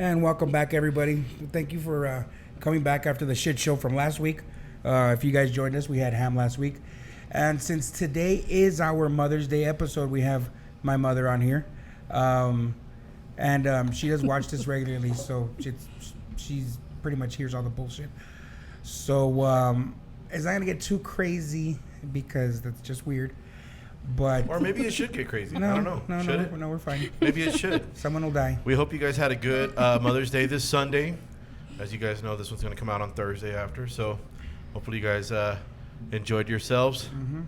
And welcome back, everybody. Thank you for coming back after the shit show from last week. If you guys joined us, we had ham last week. And since today is our Mother's Day episode, we have my mother on here. She does watch this regularly, so she's pretty much hears all the bullshit. So it's not going to get too crazy because that's just weird. Or maybe it should get crazy. I don't know. No, we're fine. Maybe it should. Someone will die. We hope you guys had a good Mother's Day this Sunday. As you guys know, this one's going to come out on Thursday after. So hopefully you guys enjoyed yourselves. Mm-hmm.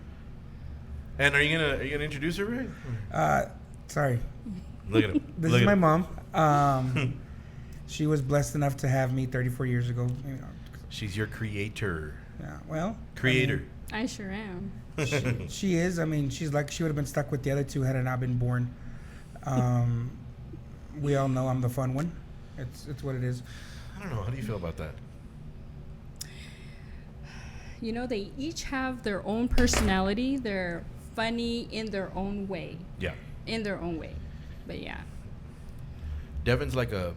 And are you gonna introduce her, right? Sorry. Look at him. This is my mom. She was blessed enough to have me 34 years ago. She's your creator. Yeah. Well. Creator. I sure am. She is. I mean, she's like, she would have been stuck with the other two had I not been born. We all know I'm the fun one. It's what it is. I don't know. How do you feel about that? You know, they each have their own personality. They're funny in their own way. Yeah. In their own way. But yeah. Devin's like a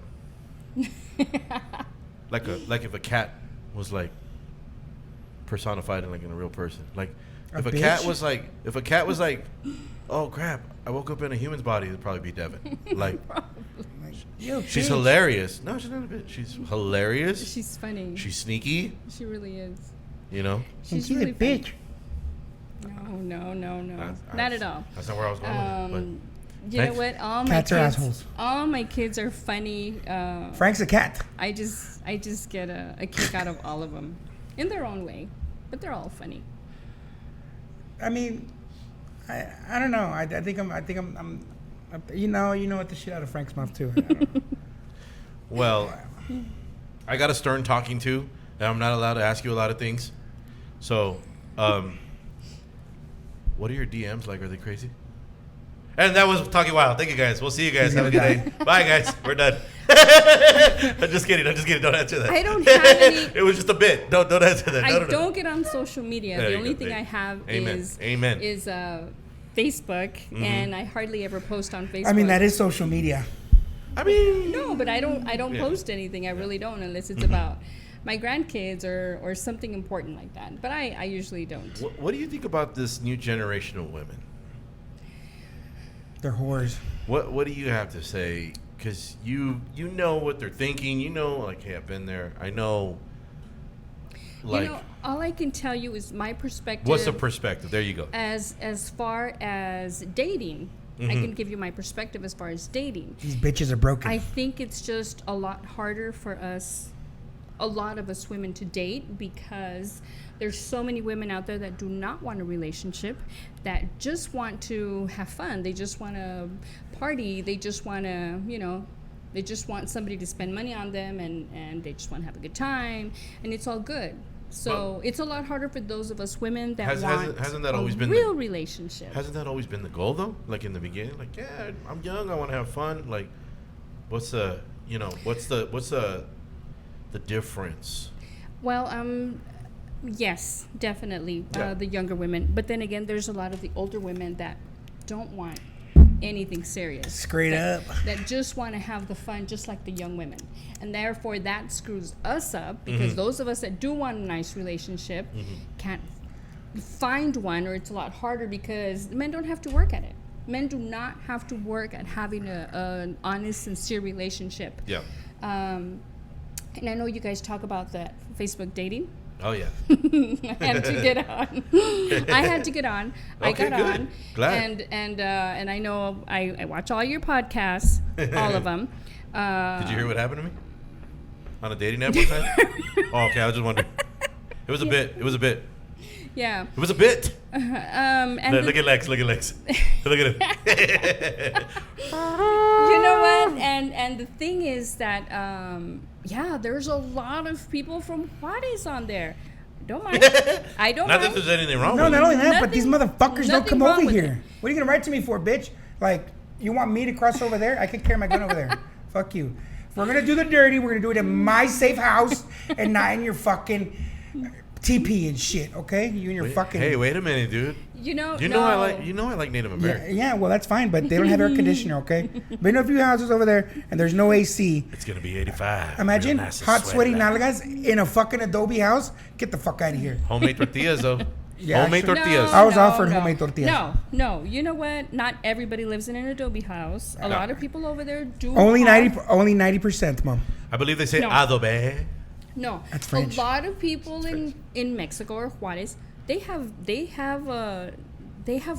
like if a cat was like personified in a real person. Like if a cat was like, oh crap, I woke up in a human's body, it'd probably be Devin. Like she's hilarious. No, she's not a bitch. She's hilarious. She's funny. She's sneaky. She really is. You know? She's really a bitch. No. Not at all. That's not where I was going with it. You know what? Cats are assholes. All my kids are funny. Frank's a cat. I just get a kick out of all of them in their own way, but they're all funny. I mean, I don't know. I think I'm you know what, the shit out of Frank's mouth too. I don't know. Well, I got a stern talking to, and I'm not allowed to ask you a lot of things. So, what are your DMs like? Are they crazy? And that was Talking Wild. Thank you, guys. We'll see you guys. Have a good day. Bye, guys. We're done. I'm just kidding. Don't answer that. I don't have any. It was just a bit. Don't answer that. I don't get on social media. There the only thing I have is Facebook, and I hardly ever post on Facebook. I mean, that is social media. I mean, no, but I don't post anything. I really don't, unless it's about my grandkids or something important like that. But I usually don't. What do you think about this new generation of women? They're whores. What do you have to say? Because you know what they're thinking. You know, like, hey, I've been there. I know. Like, all I can tell you is my perspective. What's the perspective? There you go. As far as dating, I can give you my perspective as far as dating. These bitches are broken. I think it's just a lot harder for us, a lot of us women, to date because there's so many women out there that do not want a relationship, that just want to have fun. They just want to party. They just want to, they just want somebody to spend money on them, and they just want to have a good time, and it's all good. So it's a lot harder for those of us women that want hasn't that always been real relationship. Hasn't that always been the goal, though? Like in the beginning, like, yeah, I'm young, I want to have fun. Like, what's the difference? Well, yes, definitely, the younger women. But then again, there's a lot of the older women that don't want anything serious. Straight up. That just want to have the fun, just like the young women. And therefore, that screws us up because those of us that do want a nice relationship can't find one, or it's a lot harder because men don't have to work at it. Men do not have to work at having an honest, sincere relationship. Yeah. And I know you guys talk about the Facebook dating. Oh, yeah. I had to get on. I got on. Glad. And I know I watch all your podcasts, all of them. Did you hear what happened to me on a dating app one time? Oh, okay. I was just wondering. It was a bit. Yeah. It was a bit. And look at Lex. Look at him. You know what? And the thing is that there's a lot of people from Juarez on there. Don't mind. I don't Not mind. that there's anything wrong with it. No, not only that, but Nothing- these motherfuckers don't come nothing over wrong with here. What are you going to write to me for, bitch? Like, you want me to cross over there? I could carry my gun over there. Fuck you. If we're going to do the dirty, we're going to do it in my safe house and not in your fucking TP and shit, okay? You and your fucking... Hey, wait a minute, dude. You know I like Native American. Yeah, well, that's fine, but they don't have air conditioner, okay? But in a few houses over there, and there's no AC. It's going to be 85. Imagine Nice and hot, sweaty like. nalgas in a fucking adobe house. Get the fuck out of here. Homemade tortillas, though. Yeah, homemade actually- tortillas. I was offered homemade tortillas. No. You know what? Not everybody lives in an adobe house. A lot of people over there do. Only have- 90%, Mom. I believe they say No. adobe. No, That's French. a lot of people in Mexico or Juarez, they have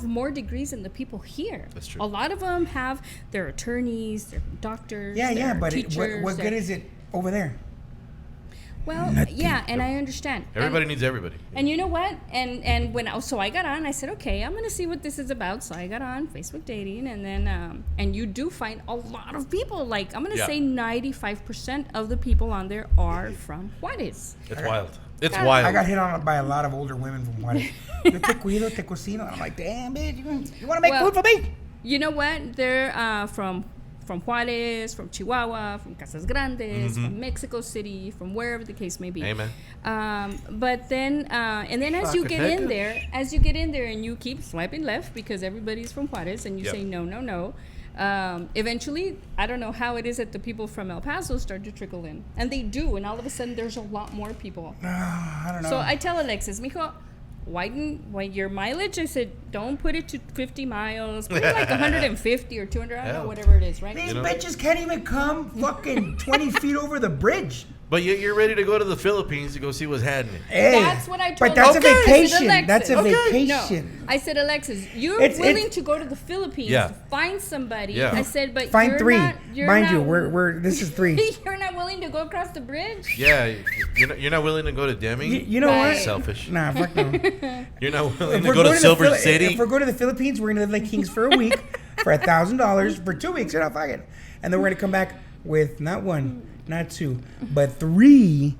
more degrees than the people here. That's true. A lot of them have their attorneys, their doctors. Yeah, their but teachers, what good is it over there? Well, Nothing. yeah, and I understand. Everybody needs everybody. And you know what? And when I got on, I said, okay, I'm gonna see what this is about. So I got on Facebook dating, and then and you do find a lot of people. Like I'm gonna say 95% of the people on there are from Juarez. It's wild. It's I wild. I got hit on by a lot of older women from Juarez. Yo te cuido, te cocino. I'm like, damn, bitch, you want to make food for me? You know what? They're from Juarez, from Chihuahua, from Casas Grandes, from Mexico City, from wherever the case may be. Amen. But then, and then as you get in there, and you keep swiping left because everybody's from Juarez, and you say no. Eventually, I don't know how it is that the people from El Paso start to trickle in, and they do, and all of a sudden there's a lot more people. I don't know. So I tell Alexis, mijo, widen your mileage. I said, don't put it to 50 miles. Put it like 150 or 200. I don't know, whatever it is, right? These bitches can't even come fucking 20 feet over the bridge. But yet you're ready to go to the Philippines to go see what's happening. Hey, That's what I told But that's her. a I said, vacation. Alexis, That's a okay. vacation. No, I said, Alexis, you're It's- willing to go to the Philippines Yeah. to find somebody. Yeah. I said, but Find you're three. Not, Mind you, we're this is 3. You're not willing to go across the bridge? Yeah, you're not willing to go to Demi? You know Right. what? Selfish. Nah, fuck no. You're not willing If to we're go to going Silver the City? If we're going to the Philippines, we're gonna live like kings for a week for $1,000 for 2 weeks. You're not fucking. And then we're gonna come back with not 1, not 2, but 3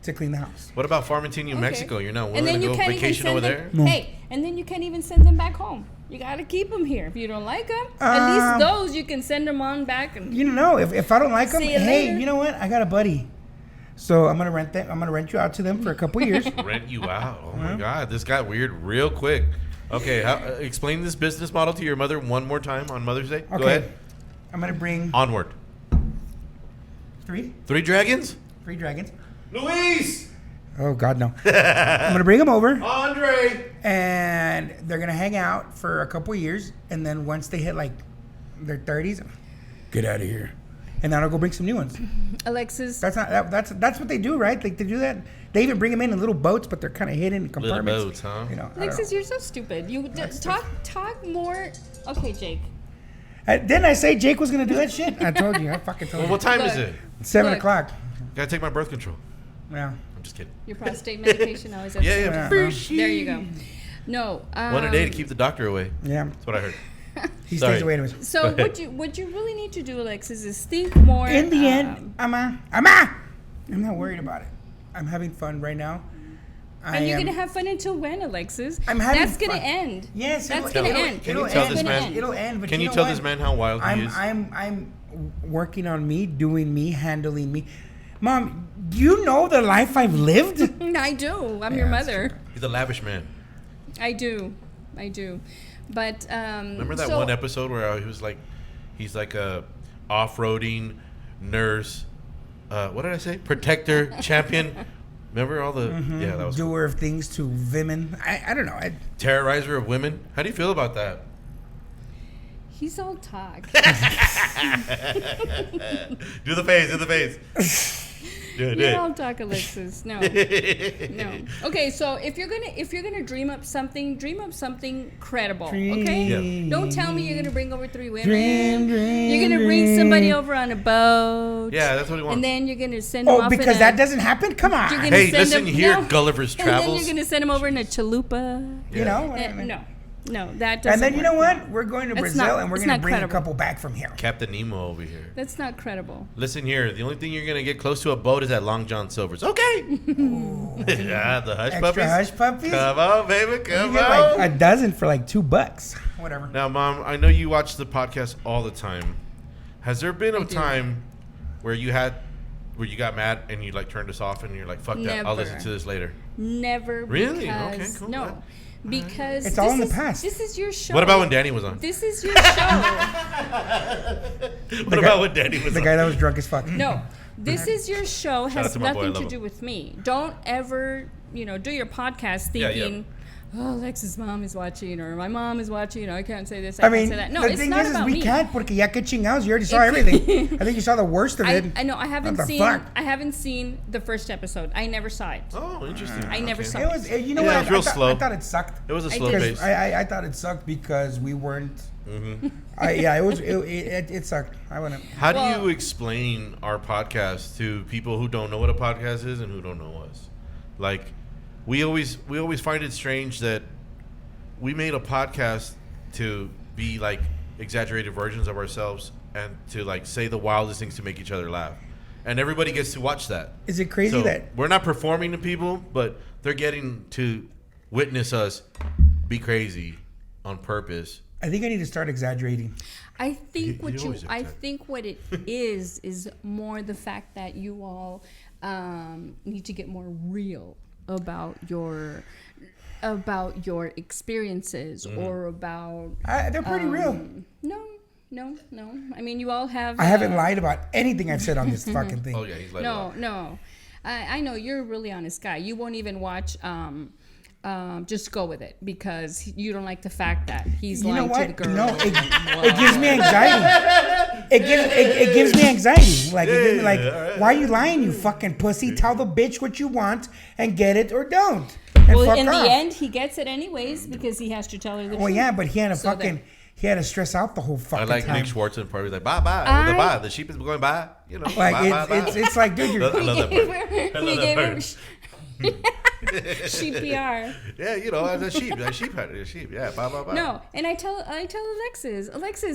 to clean the house. What about Farmington, New Mexico? You're not And willing then to you go can't even vacation send over them, there? No. Hey, and then you can't even send them back home. You gotta keep them here. If you don't like them, at least those you can send them on back. And You know, if I don't like them, See you hey, later. you know what? I got a buddy. So I'm gonna rent them. I'm gonna rent you out to them for a couple years. Rent you out. Oh my God, this got weird real quick. Okay, explain this business model to your mother one more time on Mother's Day. Go ahead. I'm gonna bring Onward. 3 dragons? dragons. Luis! Oh God, no. I'm gonna bring them over, Andre! and they're gonna hang out for a couple years, and then once they hit like their 30s, get out of here. And then I'll go bring some new ones. Alexis, That's what they do, right? Like they do that. They even bring them in little boats, but they're kind of hidden in Little compartments. boats, huh? You know, I don't Alexis, know. you're so stupid. You talk more. Okay, Jake. Didn't I say Jake was gonna do that shit? I told you. I fucking told Well, you. what time is Look. it? 7 Look. o'clock. Gotta take my birth control. Yeah. I'm just kidding. Your prostate medication always. Has Yeah, to- yeah. There you go. No. One a day to keep the doctor away. Yeah. That's what I heard. He Sorry. stays away anyways. So what you really need to do, Alexis, is think more. In the end, I'm not worried about it. I'm having fun right now. and you're gonna have fun until when, Alexis? I'm having That's gonna fun. end. Yes, that's gonna end. Can you It's tell gonna this man? end. It'll end. But Can you know tell what? this man how wild he is? I'm working on me, doing me, handling me. Mom, do you know the life I've lived? I do. I'm your that's mother. He's a lavish man. I do. But Remember that so- one episode where he was like, he's like a off-roading nurse. What did I say? Protector, champion. Remember all the? Yeah, that was cool. Doer of things to women. I don't know. Terrorizer of women. How do you feel about that? He's all talk. Do the face. Do the face. Do it. You're all talk, Alexis. No. Okay, so if you're gonna dream up something credible. Okay. Yeah. Don't tell me you're gonna bring over 3 women. Dream, You're gonna bring somebody over on a boat. Yeah, that's what he wants. And then you're gonna send them Oh, off because in that a, doesn't happen. Come on. you're gonna Hey, send listen them, here, no. Gulliver's And then Travels. you're gonna send them over in a chalupa. You know. No, that doesn't. And then you know work. what? We're going to That's Brazil, not- and we're it's going to not bring credible. a couple back from here. Captain Nemo over here. That's not credible. Listen here. The only thing you're gonna get close to a boat is at Long John Silver's. Okay. Yeah, the hush Extra puppies. hush puppies. Come on, baby. You Come get on. like a dozen for like $2. Whatever. Now, Mom, I know you watch the podcast all the time. Has there been a do. time where you had where you got mad and you like turned us off and you're like, fuck that, I'll listen to this later? Never. Really? Because, Okay, cool. No. Because it's all in the past. This is your show. What about when Danny was on? This is your show. What about when Danny was on? The guy that was drunk as fuck. No. This is your show. Shout out Has to my boy, I nothing love to do him. with me. Don't ever, do your podcast thinking, oh, Lex's mom is watching, or my mom is watching, I can't say this, I can't say that. No, the it's thing not is about we me. can't, porque ya que chingados, you already saw everything. I think you saw the worst of it. I know. I haven't What the seen. fuck? I haven't seen the first episode. I never saw it. Oh, interesting. I never saw It was, you know Yeah, what? it was real slow. I thought it sucked. It was a I slow did. pace. I thought it sucked because we weren't. It sucked. I wouldn't. How do Well- you explain our podcast to people who don't know what a podcast is and who don't know us? Like, we always find it strange that we made a podcast to be like exaggerated versions of ourselves and to like say the wildest things to make each other laugh, and everybody gets to watch that. Is it crazy So that we're not performing to people, but they're getting to witness us be crazy on purpose. I think I need to start exaggerating. I think You what you. always I accept. think what it is more the fact that you all need to get more real about your experiences or about. They're pretty real. No. I mean, you all have. I haven't lied about anything I've said on this fucking thing. Oh yeah, he's like, No. I know you're a really honest guy. You won't even watch. Just go with it because you don't like the fact that he's You know lying to the what? girl. No, it gives me anxiety. It gives me anxiety. Like, it gives me like, why are you lying, you fucking pussy? Tell the bitch what you want and get it or don't. And Well, fuck in off. the end, he gets it anyways because he has to tell her the Well, truth. yeah, but he had to So he had to stress out the whole I fucking like time. Nick Schwartz and probably like bye. The sheep is going by. You know, Like bye. it's like, dude, you're I love that part. I we love gave that her CPR. Yeah, you know, as a sheep had it. A sheep. Yeah, bye. No, and I tell Alexis,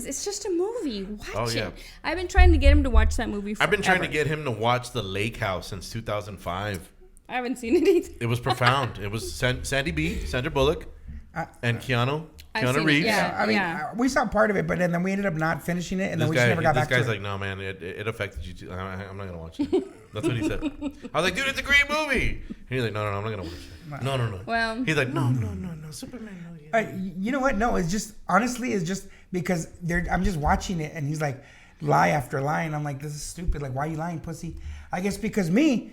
it's just a movie. Watch Oh, yeah. it. I've been trying to get him to watch that movie. I've been trying to forever. get him to watch The Lake House since 2005. I haven't seen it either. It was profound. It was Sandy B, Sandra Bullock, and Keanu I've seen it, Reeves. yeah. I mean, we saw part of it, but then we ended up not finishing it, and then we just never got back to it. This guy's like, no, man, it affected you too. I'm not gonna watch it. That's what he said. I was like, dude, it's a great movie. And he's like, no, I'm not gonna watch it. No. Well, He's like, no, Superman, no. Yeah. You know what? No, it's just honestly, it's just because I'm just watching it, and he's like lie after lie, and I'm like, this is stupid. Like, why are you lying, pussy? I guess because me,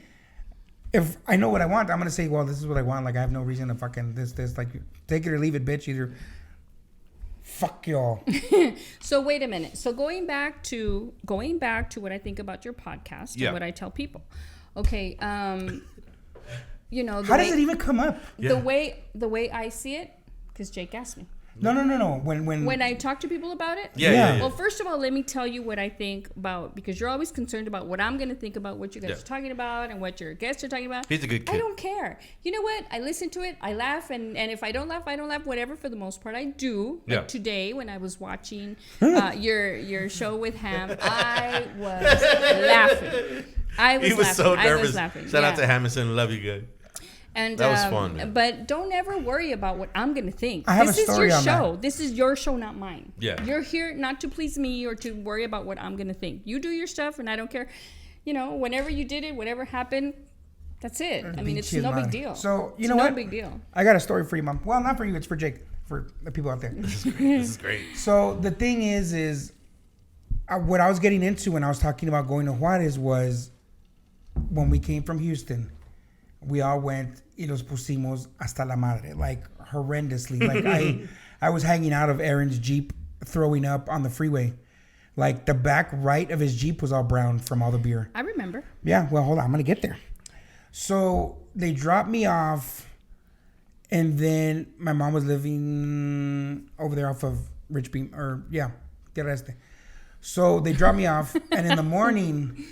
if I know what I want, I'm gonna say, well, this is what I want. Like, I have no reason to fucking this. Like, take it or leave it, bitch. Either fuck y'all. so wait a minute. So going back to what I think about your podcast Yeah. and what I tell people. Okay, you know, How does it even come up? the way I see it, because Jake asked me. No. When When I talk to people about it, Yeah. Well, first of all, let me tell you what I think about, because you're always concerned about what I'm going to think about what you guys Yeah. are talking about and what your guests are talking about. He's a good kid. I don't care. You know what? I listen to it. I laugh. And if I don't laugh, I don't laugh. Whatever, for the most part, I do. Like Yeah. today, when I was watching your show with Ham, I was laughing. He was so I nervous. was laughing. Shout out Yeah. to Hamilton. Love you, guys. And That was fun, man. But don't ever worry about what I'm gonna think. I have This a is story your on show. that. This is your show, not mine. Yeah. You're here not to please me or to worry about what I'm gonna think. You do your stuff, and I don't care. You know, whenever you did it, whatever happened, that's it. I mean, it's Chill, no man. big deal. So you It's know no what? big deal. I got a story for you, Mom. Well, not for you. It's for Jake. For the people out there. This is great. So the thing is what I was getting into when I was talking about going to Juarez was when we came from Houston, we all went y los pusimos hasta la madre, like horrendously. Like I was hanging out of Aaron's Jeep throwing up on the freeway. Like the back right of his Jeep was all brown from all the beer. I remember. Yeah, well, hold on. I'm going to get there. So they dropped me off, and then my mom was living over there off of Rich Beam, or yeah, Tierra Este. So they dropped me off, and in the morning,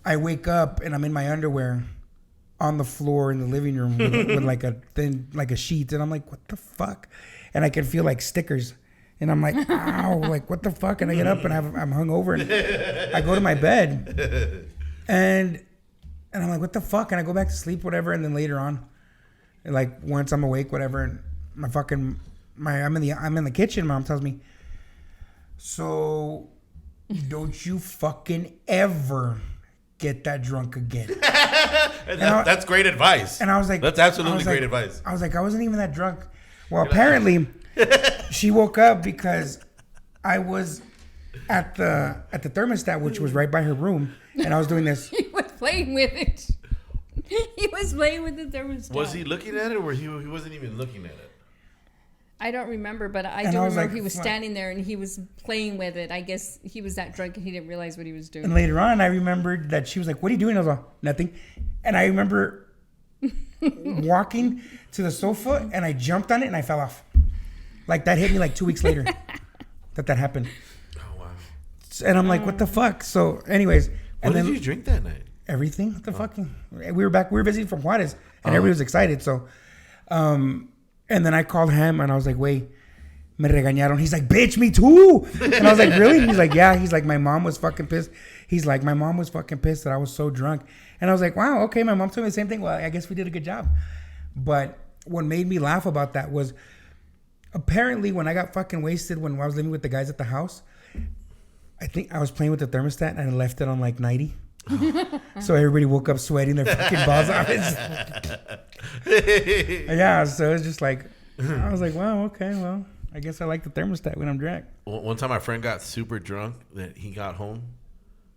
I wake up and I'm in my underwear on the floor in the living room with like a thin, like a sheet, and I'm like, what the fuck? And I can feel like stickers. And I'm like, ow, like, what the fuck? And I get up and I'm hungover. And I go to my bed. And I'm like, what the fuck? And I go back to sleep, whatever. And then later on, like, once I'm awake, whatever, and I'm in the kitchen. Mom tells me, so don't you fucking ever get that drunk again. That's great advice. And I was like, that's absolutely great advice. I was like, I wasn't even that drunk. Well, apparently, she woke up because I was at the thermostat, which was right by her room, and I was doing this. He was playing with it. He was playing with the thermostat. Was he looking at it, or he wasn't even looking at it? I don't remember, but I do remember he was standing there and he was playing with it. I guess he was that drunk and he didn't realize what he was doing. And later on, I remembered that she was like, "What are you doing?" I was like, "Nothing." And I remember walking to the sofa and I jumped on it and I fell off. Like that hit me like 2 weeks later. that happened. Oh wow! And I'm like, "What the fuck?" So, anyways, what did you drink that night? Everything. What the fucking? We were visiting from Juarez, and everybody was excited. So, and then I called him, and I was like, "Wait, me regañaron." He's like, "Bitch, me too." And I was like, "Really?" He's like, "Yeah." He's like, "My mom was fucking pissed." He's like, "My mom was fucking pissed that I was so drunk." And I was like, "Wow, okay." My mom told me the same thing. Well, I guess we did a good job. But what made me laugh about that was apparently when I got fucking wasted when I was living with the guys at the house, I think I was playing with the thermostat and I left it on like 90. So everybody woke up sweating their fucking balls off. Yeah, so it's just like, I was like, wow, okay, well, I guess I like the thermostat when I'm drunk. One time my friend got super drunk that he got home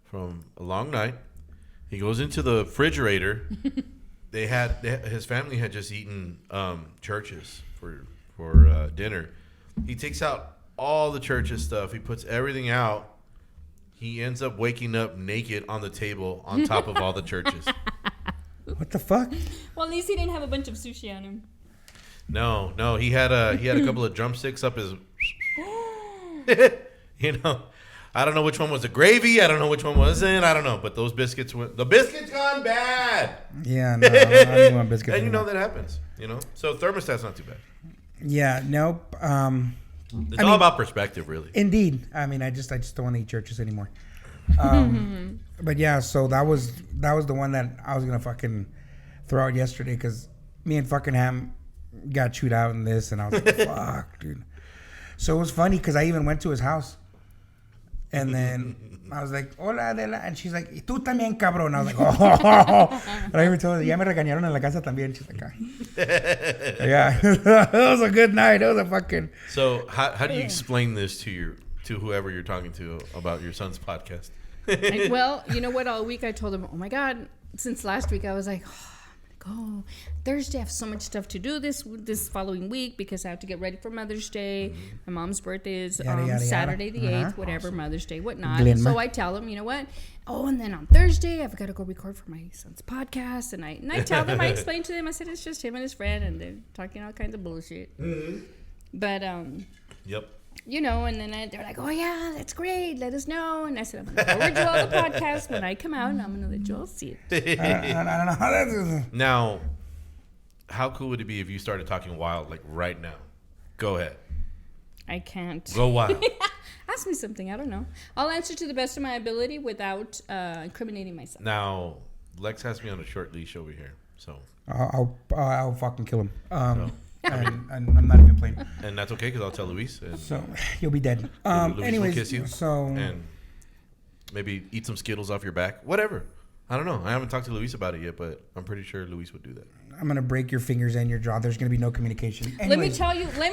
from a long night. He goes into the refrigerator. His family had just eaten churches for dinner. He takes out all the churches stuff. He puts everything out. He ends up waking up naked on the table on top of all the churches. What the fuck? Well, at least he didn't have a bunch of sushi on him. No, he had a couple of drumsticks up his. I don't know which one was the gravy. I don't know which one wasn't. I don't know, but those biscuits the biscuits gone bad. Yeah, no, I don't even want biscuits. And that happens. So thermostat's not too bad. Yeah, nope. It's all about perspective, really. Indeed. I mean, I just don't want to eat churches anymore. But yeah, so that was the one that I was gonna fucking throw out yesterday because me and fucking Ham got chewed out in this, and I was like, fuck, dude. So it was funny because I even went to his house, and then I was like, hola, Adela, and she's like, y tú también, cabrón. And I was like, oh. And I even told her, ya me regañaron en la casa también. She's like, ah. Yeah, it was a good night. It was a fucking. So how do you explain this to whoever you're talking to about your son's podcast? Well, you know what? All week I told him, oh my God, since last week I was like, I'm gonna go Thursday. I have so much stuff to do this following week because I have to get ready for Mother's Day. My mom's birthday is Saturday the 8th, whatever, awesome. Mother's Day, whatnot. And so I tell him, you know what? Oh, and then on Thursday I've got to go record for my son's podcast. And I tell them, I explain to them, I said it's just him and his friend, and they're talking all kinds of bullshit. Mm-hmm. But yep. And then they're like, oh, yeah, that's great. Let us know. And I said, I'm going to forward you all the podcast when I come out, and I'm going to let you all see it. I don't know how that is. Now, how cool would it be if you started talking wild, like right now? Go ahead. I can't. Go wild. Ask me something. I don't know. I'll answer to the best of my ability without incriminating myself. Now, Lex has me on a short leash over here, so. I'll fucking kill him. And I'm not even playing. And that's okay because I'll tell Luis. So you'll be dead. Luis anyways, will kiss you. So and maybe eat some Skittles off your back. Whatever. I don't know. I haven't talked to Luis about it yet, but I'm pretty sure Luis would do that. I'm gonna break your fingers and your jaw. There's gonna be no communication. Anyways. Let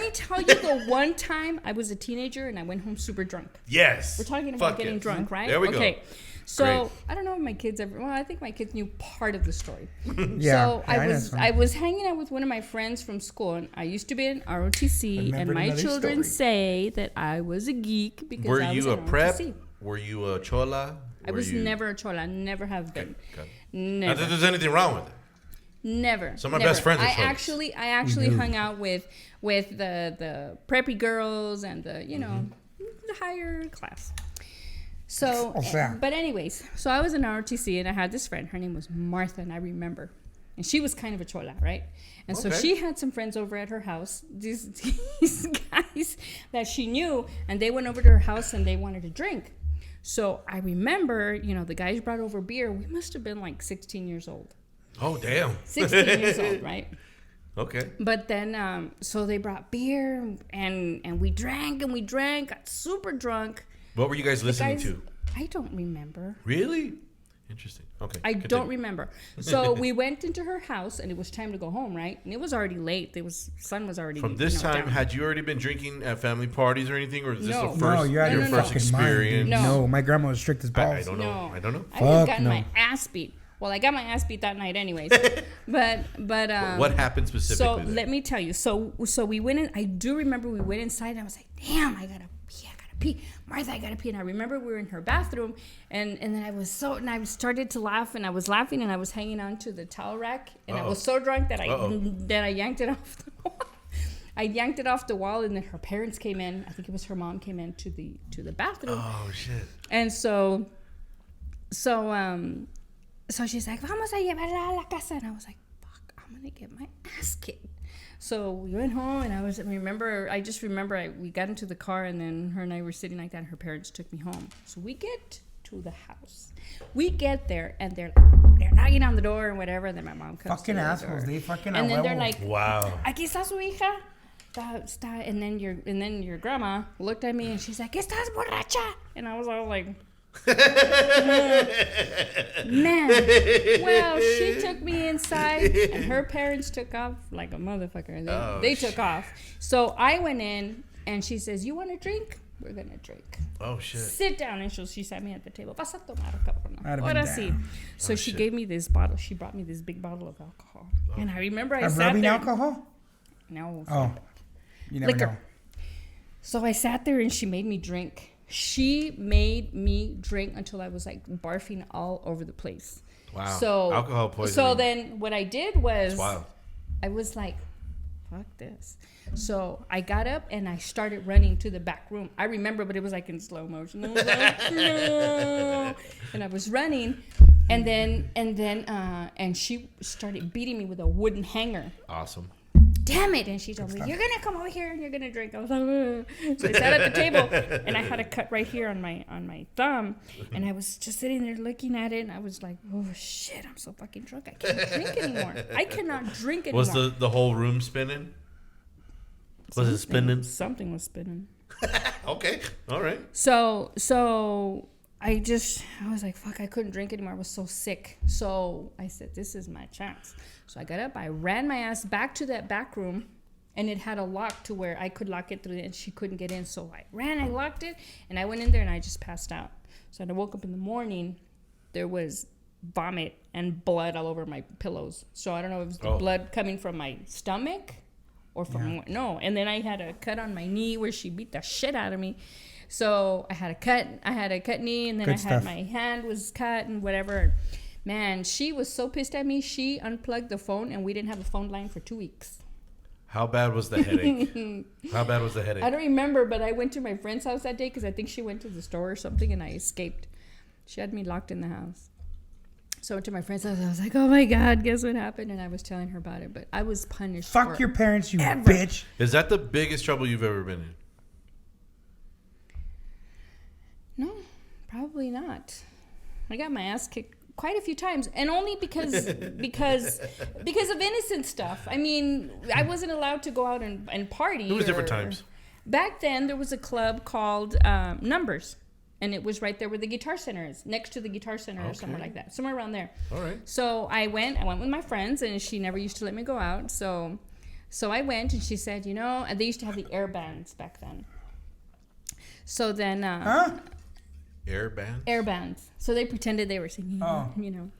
me tell you the one time I was a teenager and I went home super drunk. Yes. We're talking about getting drunk, right? There we go. Okay. So great. I don't know if my kids ever. Well, I think my kids knew part of the story. Yeah. So I was hanging out with one of my friends from school, and I used to be in ROTC, and my children say that I was a geek because were I was you a in prep? ROTC. Were you a chola? I was never a chola. Never have been. Okay. Never. Not that there's anything wrong with it. Never. Some of my best friends are cholas. I actually hung out with the preppy girls and the the higher class. So, but anyways, so I was in ROTC and I had this friend. Her name was Martha, and I remember. And she was kind of a chola, right? And so she had some friends over at her house, these guys that she knew, and they went over to her house and they wanted to drink. So I remember, the guys brought over beer. We must have been like 16 years old. Oh, damn. 16 years old, right? Okay. But then, so they brought beer and we drank, got super drunk. What were you guys listening to? I don't remember. Really? Interesting. Okay. I continue. don't remember. So we went into her house, and it was time to go home, right? And it was already late. Sun was already From this time, down. had you already been drinking at family parties or anything, or is this No. the first you're out of your your first fucking mind, experience? dude. No. No, my grandma was strict as balls. I don't know. I don't know. I had Fuck gotten no. my ass beat. Well, I got my ass beat that night, anyways. but What happened specifically? So then? let me tell you. So we went in. I do remember we went inside, and I was like, "Damn, I gotta pee, Martha, I gotta pee." And I remember we were in her bathroom, and then I started to laugh, and I was laughing, and I was hanging on to the towel rack, and I was so drunk that I yanked it off the wall. I yanked it off the wall, and then her parents came in. I think it was her mom came in to the bathroom. Oh shit! And so she's like, "Vamos a llevarla a la casa," and I was like, "Fuck, I'm gonna get my ass kicked." So we went home, and I just remember we got into the car, and then her and I were sitting like that, and her parents took me home. So we get to the house. We get there, and they're knocking on the door and whatever, and then my mom comes. Fucking to the assholes. door. They fucking And then they're like, wow. "Aquí está su hija." And then your grandma looked at me, and she's like, "Estás borracha?" And I was all like, man. Well, she took me inside, and her parents took off like a motherfucker. They took off. So I went in, and she says, "You want a drink? We're gonna drink. Oh shit! Sit down." And she sat me at the table. Vas a tomar, cabrona. I'd have been Ahora down. sí. So she gave me this bottle. She brought me this big bottle of alcohol, and I remember I sat rubbing there. alcohol? No. Oh, you never Liquor. know. So I sat there, and she made me drink. She made me drink until I was like barfing all over the place. Wow. So alcohol poisoning. So then what I did was It's wild. I was like, fuck this. So I got up and I started running to the back room. I remember, but it was like in slow motion. I was like, no. And I was running, and then she started beating me with a wooden hanger. Awesome. Damn it. And she told me, "You're going to come over here and you're going to drink." I was like, ugh. So I sat at the table, and I had a cut right here on my thumb. And I was just sitting there looking at it, and I was like, oh, shit, I'm so fucking drunk. I can't drink anymore. I cannot drink anymore. Was the whole room spinning? Was it spinning? Something was spinning. Okay. All right. So I was like, fuck, I couldn't drink anymore. I was so sick. So I said, this is my chance. So I got up, I ran my ass back to that back room, and it had a lock to where I could lock it through and she couldn't get in. So I locked it, and I went in there, and I just passed out. So when I woke up in the morning, there was vomit and blood all over my pillows. So I don't know if it was the blood coming from my stomach or from, no. And then I had a cut on my knee where she beat the shit out of me. So I had a cut knee, and then Good I stuff. had my hand was cut and whatever. Man, she was so pissed at me. She unplugged the phone, and we didn't have a phone line for 2 weeks. How bad was the headache? How bad was the headache? I don't remember, but I went to my friend's house that day because I think she went to the store or something, and I escaped. She had me locked in the house. So I went to my friend's house. I was like, oh my God, guess what happened? And I was telling her about it, but I was punished. Fuck your parents, you forever. bitch. Is that the biggest trouble you've ever been in? No, probably not. I got my ass kicked quite a few times, and only because of innocent stuff. I mean, I wasn't allowed to go out and party. It was different times. Back then, there was a club called Numbers, and it was right there where the Guitar Center is, next to the Guitar Center or somewhere like that, somewhere around there. All right. So I went with my friends, and she never used to let me go out. So I went, and she said, and they used to have the air bands back then. So then, Air band? air bands. So they pretended they were singing,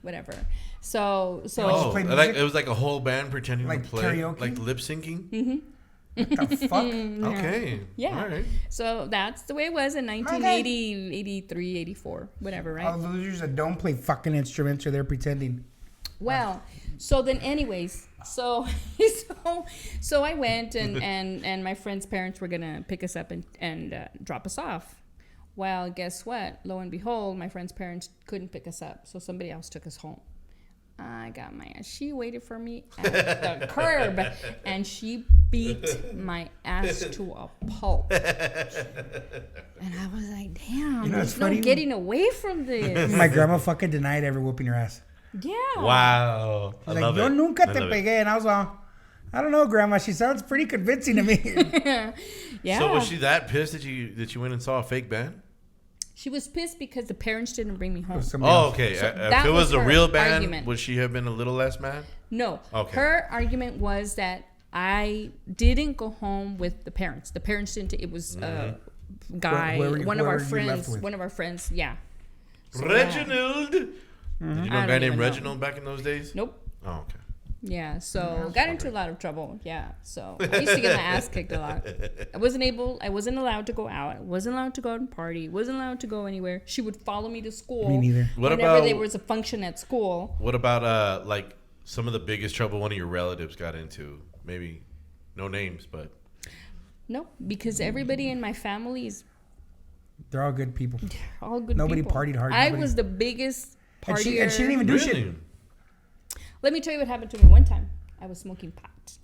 whatever. So play like it was like a whole band pretending Like to play, karaoke? like lip syncing. What the fuck? Okay. yeah. All right. So that's the way it was in 1980, 83, 84, whatever, right? All the losers that don't play fucking instruments are there pretending. Well, so then anyways, so I went and my friend's parents were gonna pick us up and drop us off. Well, guess what? Lo and behold, my friend's parents couldn't pick us up, so somebody else took us home. I got my ass. She waited for me at the curb, and she beat my ass to a pulp. And I was like, damn, there's no getting away from this. My grandma fucking denied ever whooping her ass. Yeah. Wow. I love Yo it. nunca I te love it. pegué. And I was all, I don't know, Grandma. She sounds pretty convincing to me. Yeah. So was she that pissed that you went and saw a fake band? She was pissed because the parents didn't bring me home. Oh, okay. So If that it was was a her real band, argument. would she have been a little less mad? No. Okay. Her argument was that I didn't go home with the parents. The parents didn't. It was a guy, one of our friends. Yeah. So, Reginald. Did you know a guy named even know. Reginald back in those days? Nope. Oh, okay. Yeah, so got into a lot of trouble. Yeah, so I used to get my ass kicked a lot. I wasn't allowed to go out. I wasn't allowed to go out and party. Wasn't allowed to go anywhere. She would follow me to school. Me neither. Whenever there was a function at school. What about like some of the biggest trouble one of your relatives got into? Maybe no names, but No, because everybody in my family is They're all good people. all good Nobody people. partied hard. I Nobody. was the biggest And partier. she didn't even do shit. really? Let me tell you what happened to me one time. I was smoking pot.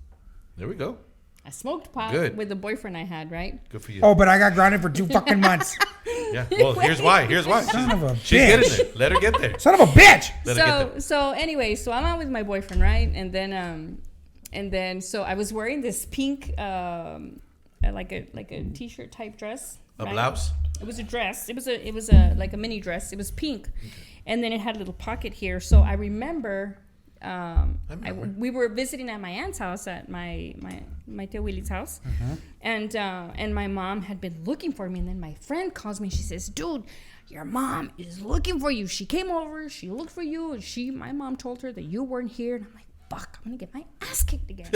There we go. I smoked pot Good. with the boyfriend I had, right? Good for you. Oh, but I got grounded for 2 fucking months. Yeah. Well, here's why. Son of a She's bitch. getting there. Let her get there. Son of a bitch. Let her get there. So anyway, so I'm out with my boyfriend, right? And then so I was wearing this pink like a t-shirt type dress. A right? blouse? It was a dress. It was a like a mini dress. It was pink. Okay. And then it had a little pocket here. So I remember we were visiting at my aunt's house, at my Tia Willie's house, and my mom had been looking for me. And then my friend calls me. She says, "Dude, your mom is looking for you. She came over. She looked for you. And my mom told her that you weren't here." And I'm like, "Fuck! I'm gonna get my ass kicked again."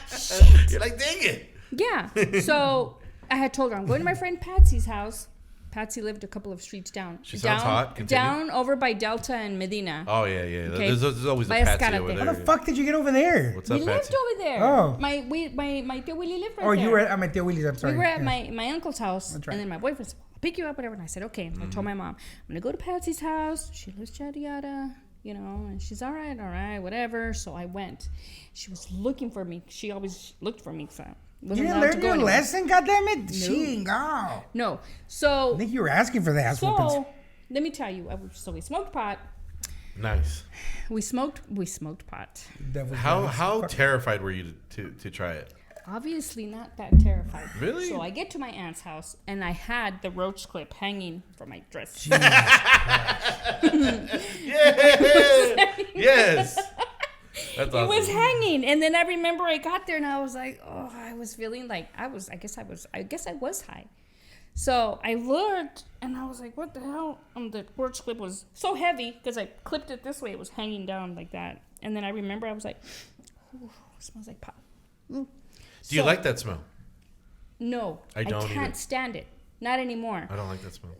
Shit. You're like, dang it. Yeah. So I had told her I'm going to my friend Patsy's house. Patsy lived a couple of streets down. She sounds hot. Continue. Down over by Delta and Medina. Oh, yeah. Okay. There's always a By Patsy Escalante. over How there. the fuck did you get over there? What's We up, lived Patsy? over there. Oh. My Tia Willie lived right Oh, there. you were at my Tia Willie's. I'm sorry. We were at Yeah. my uncle's house. That's right. And then my boyfriend said, "I'll pick you up, whatever." And I said, "Okay." And I told my mom, "I'm going to go to Patsy's house. She lives yada yada. You know, and she's all right, whatever." So I went. She was looking for me. She always looked for me. So You didn't learn your lesson, goddammit? She go. No. I So think you were asking for the ass whoopings. let me tell you. So we smoked pot. Nice. We smoked pot. That was How terrified were you to try it? Obviously not that terrified. Really? So I get to my aunt's house and I had the roach clip hanging from my dress. Yes. That's awesome. It was hanging, and then I remember I got there and I was like, oh, I was feeling like I guess I was high. So I looked and I was like, what the hell? The roach clip was so heavy because I clipped it this way. It was hanging down like that. And then I remember I was like, ooh, it smells like pot. Do you like that smell? No, I don't can't either. stand it. Not anymore. I don't like that smell.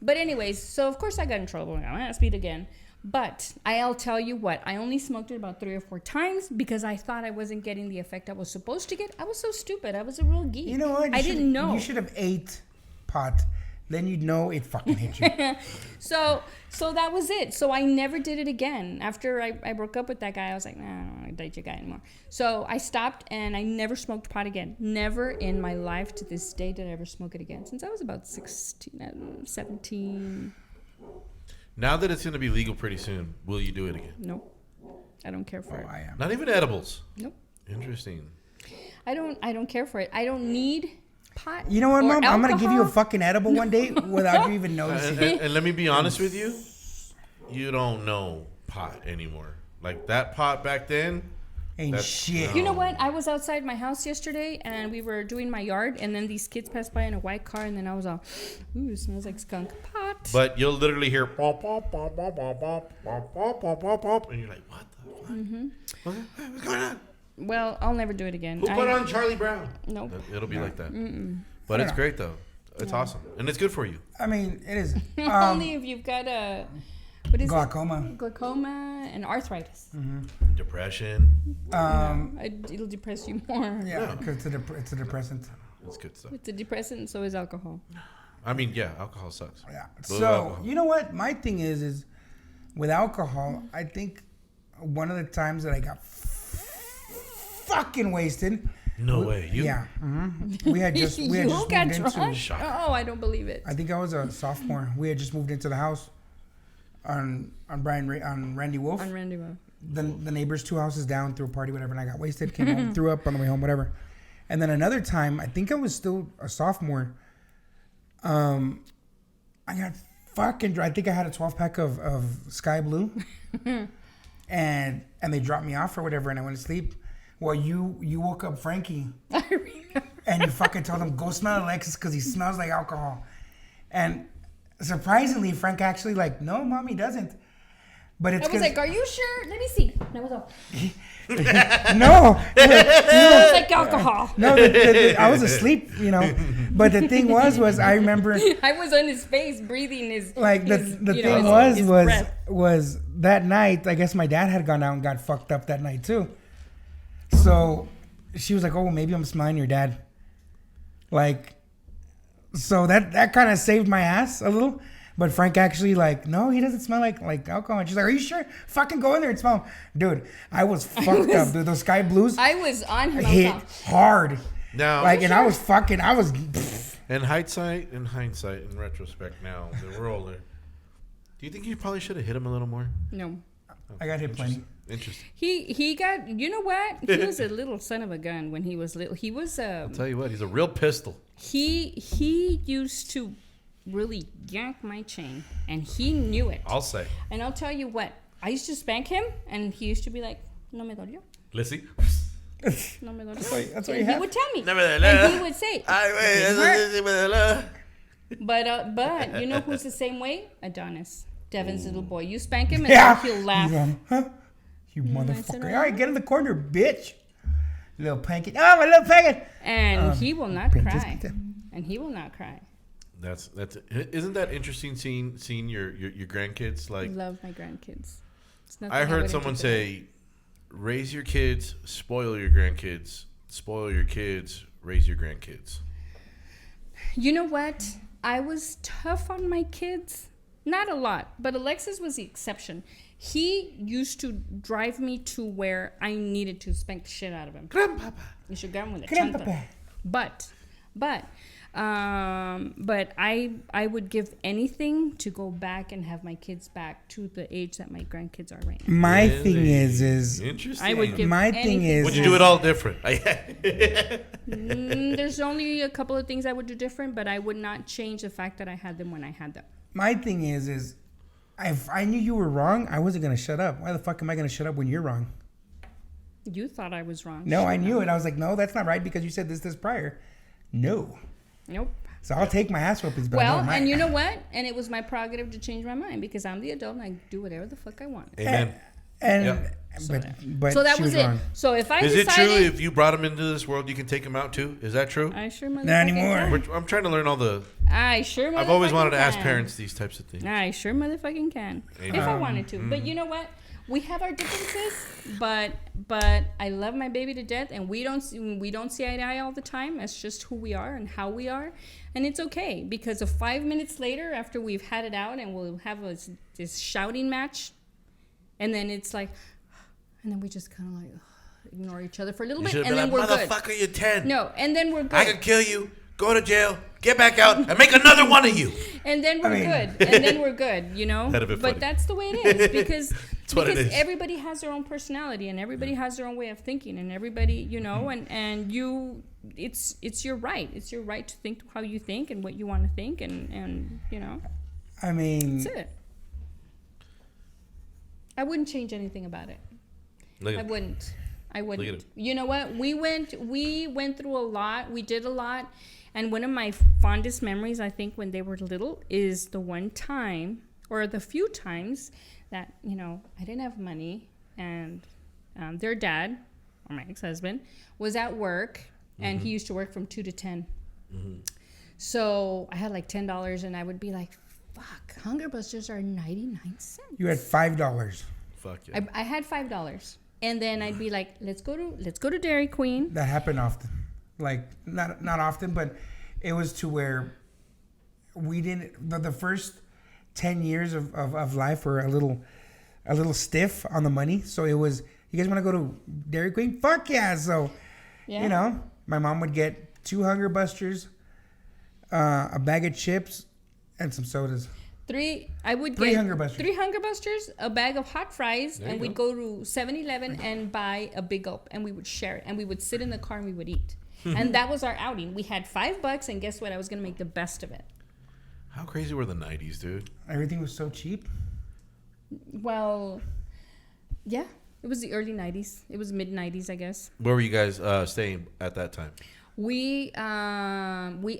But anyways, so of course I got in trouble. I got my ass beat again. But I'll tell you what, I only smoked it about 3 or 4 times because I thought I wasn't getting the effect I was supposed to get. I was so stupid. I was a real geek. You know what? I didn't know. You should have ate pot. Then you'd know it fucking hit you. So that was it. So I never did it again. After I broke up with that guy, I was like, nah, I don't want to date your guy anymore. So I stopped and I never smoked pot again. Never in my life to this day did I ever smoke it again. Since I was about 16, 17. Now that it's going to be legal pretty soon, will you do it again? Nope. I don't care for it. I am. Not even edibles. Nope. Interesting. I don't care for it. I don't need pot. You know what, or Mom? I'm going to give you a alcohol. fucking edible one day without you even noticing. And let me be honest with you. You don't know pot anymore. Like that pot back then. Ain't shit. You know what? I was outside my house yesterday and we were doing my yard and then these kids passed by in a white car and then I was all, ooh, it smells like skunk pot. But you'll literally hear pop, pop, pop, pop, pop, pop, pop, pop, pop, pop, pop, and you're like, what the fuck? Mm-hmm. What's going on? Well, I'll never do it again. Who put on Charlie Brown? Nope. It'll be like that. But it's great though. It's awesome. And it's good for you. I mean, it is. Only if you've got what is glaucoma. it? Glaucoma and arthritis. Depression. It'll depress you more. Yeah, because it's a depressant. It's good stuff. It's a depressant and so is alcohol. I mean, yeah, alcohol sucks. Yeah. Love So, alcohol. you know what? My thing is with alcohol, I think one of the times that I got fucking wasted. No way. You? Yeah. We had just You moved got into. drunk? Shocker. Oh, I don't believe it. I think I was a sophomore. We had just moved into the house on Randy Wolf. On Randy Road. The neighbors 2 houses down, threw a party, whatever, and I got wasted, came home, threw up on the way home, whatever. And then another time, I think I was still a sophomore. I got fucking dry. I think I had a 12-pack of Sky Blue. and they dropped me off or whatever, and I went to sleep. Well, you woke up Frankie. I remember. And you fucking told him, go smell Alexis because he smells like alcohol. And surprisingly, Frank actually like, no, Mom, he doesn't. But it's I was like, are you sure? Let me see. And I was all, no. it's like alcohol. No, I was asleep, you know. But the thing was I remember. I was on his face breathing his. Like the you thing know, his breath. was that night. I guess my dad had gone out and got fucked up that night too. So she was like, "Oh, maybe I'm smelling your dad." Like, so that kind of saved my ass a little. But Frank actually like, no, he doesn't smell like alcohol. And she's like, are you sure? Fucking go in there and smell him. Dude, I was fucked up, dude. Those Sky Blues. I was on him. Hit hard. Now, like, and I was. In hindsight, in retrospect now, that we're older, do you think you probably should have hit him a little more? No. I got hit plenty. Interesting. He got, you know what? He was a little son of a gun when he was little. He was I'll tell you what, he's a real pistol. He used to really yank my chain, and he knew it. I'll say. And I'll tell you what, I used to spank him, and he used to be like, no me dolió. Lissy. No me dolió. That's what And you he have. would tell me. And he would say, but you know who's the same way? Adonis. Devin's little boy. You spank him and then he'll laugh. Huh? You motherfucker. All right, get in the corner, bitch. Little panky. Oh, my little panky. And he will not cry. And he will not cry. That's isn't that interesting seeing your grandkids like Love my grandkids. I heard someone say raise your kids, spoil your grandkids, spoil your kids, raise your grandkids. You know what? I was tough on my kids. Not a lot, but Alexis was the exception. He used to drive me to where I needed to spank the shit out of him. Grandpapa. You should get him with a Grandpapa. But I would give anything to go back and have my kids back to the age that my grandkids are right now. My thing is interesting. I would give my thing is would you do it all different? There's only a couple of things I would do different, but I would not change the fact that I had them when I had them. My thing is if I knew you were wrong, I wasn't gonna shut up. Why the fuck am I gonna shut up when you're wrong? You thought I was wrong. No, I knew it. I was like, no, that's not right because you said this prior. No. Nope. So I'll take my ass whoopings. Well, and you know what? And it was my prerogative to change my mind because I'm the adult and I do whatever the fuck I want. Amen. But So that she was it. wrong. So if I Is decided, it true if you brought him into this world, you can take him out too? Is that true? I sure motherfucking Not anymore. can. I'm trying to learn all the. I sure. I've always wanted to can. ask parents these types of things. I sure motherfucking can. If I wanted to. But you know what? We have our differences, but I love my baby to death, and we don't see eye to eye all the time. That's just who we are and how we are, and it's okay because of 5 minutes later, after we've had it out, and we'll have this shouting match, and then it's like, and then we just kind of like ignore each other for a little bit, and then we're good. Motherfucker, you're 10. No, and then we're good. I could kill you, go to jail, get back out, and make another one of you. And then we're good. And then we're good, you know? That'd be funny. But that's the way it is because what it is. everybody has their own personality and everybody has their own way of thinking and everybody, you know, and you it's your right. It's your right to think how you think and what you want to think and you know. I mean, that's it. I wouldn't change anything about it. I wouldn't. You know what? We went through a lot. We did a lot. And one of my fondest memories, I think, when they were little is the one time or the few times that, you know, I didn't have money and their dad, or my ex-husband, was at work and he used to work from 2 to 10. So I had like $10 and I would be like, fuck, Hunger Busters are 99 cents. you had $5. Fuck yeah. I had $5. And then I'd be like, let's go to Dairy Queen. That happened often. Like, not often, but it was to where we didn't, the first 10 years of life were a little stiff on the money. So it was, you guys want to go to Dairy Queen? Fuck yeah. So, you know, my mom would get 2 Hunger Busters, a bag of chips, and some sodas. Three Hunger Busters. 3 Hunger Busters, a bag of hot fries, and we'd go to 7-Eleven and buy a big gulp, and we would share it, and we would sit in the car and we would eat. And that was our outing. We had $5, and guess what? I was gonna make the best of it. How crazy were the 90s, dude? Everything was so cheap. Well, yeah, it was the early 90s. It was mid 90s, I guess. Where were you guys staying at that time? We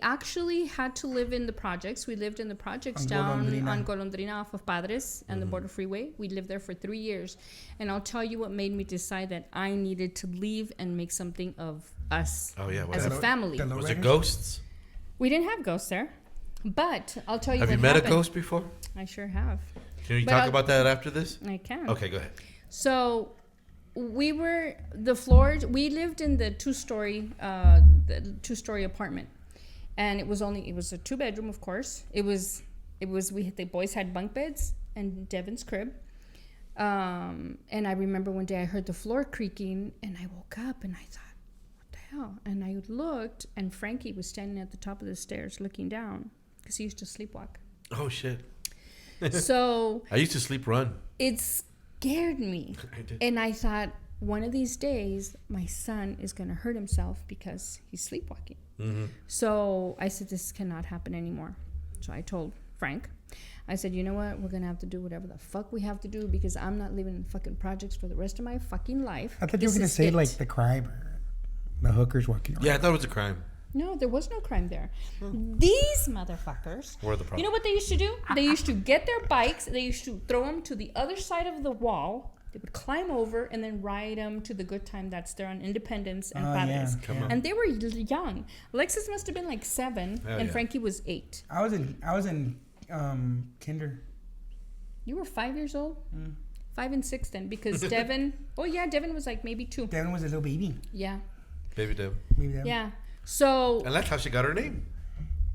actually had to live in the projects. We lived in the projects On down Golondrina. on Golondrina off of Padres and the Border Freeway. We lived there for 3 years. And I'll tell you what made me decide that I needed to leave and make something of us Oh, yeah. as a family. the low Was it riders? ghosts? We didn't have ghosts there. But I'll tell you Have what you met happened. a ghost before? I sure have. Can you But talk I'll- about that after this? I can. Okay, go ahead. So we were the floors. We lived in the two-story apartment, and it was a 2-bedroom, of course. The boys had bunk beds and Devin's crib. And I remember one day I heard the floor creaking, and I woke up and I thought, "What the hell?" And I looked, and Frankie was standing at the top of the stairs looking down because he used to sleepwalk. Oh, shit. So I used to sleep run. it scared me. I did. And I thought, one of these days, my son is going to hurt himself because he's sleepwalking. Mm-hmm. So I said, this cannot happen anymore. So I told Frank, I said, you know what? We're going to have to do whatever the fuck we have to do because I'm not living in fucking projects for the rest of my fucking life. I thought you were This gonna is say it. like the crime, or the hookers walking around. Yeah, I thought it was a crime. No, there was no crime there. These motherfuckers. Were the problem. You know what they used to do? They used to get their bikes. They used to throw them to the other side of the wall. They would climb over and then ride them to the good time that's there on Independence and Padres. yeah. Come on. And they were young. Alexis must have been like 7, Oh, and yeah. Frankie was 8. I was in kinder. You were 5 years old? 5 and 6 then, because Devin. Oh yeah, Devin was like maybe 2. Devin was a little baby. Yeah, Baby Deb. Maybe Devin. yeah. So, And that's how she got her name.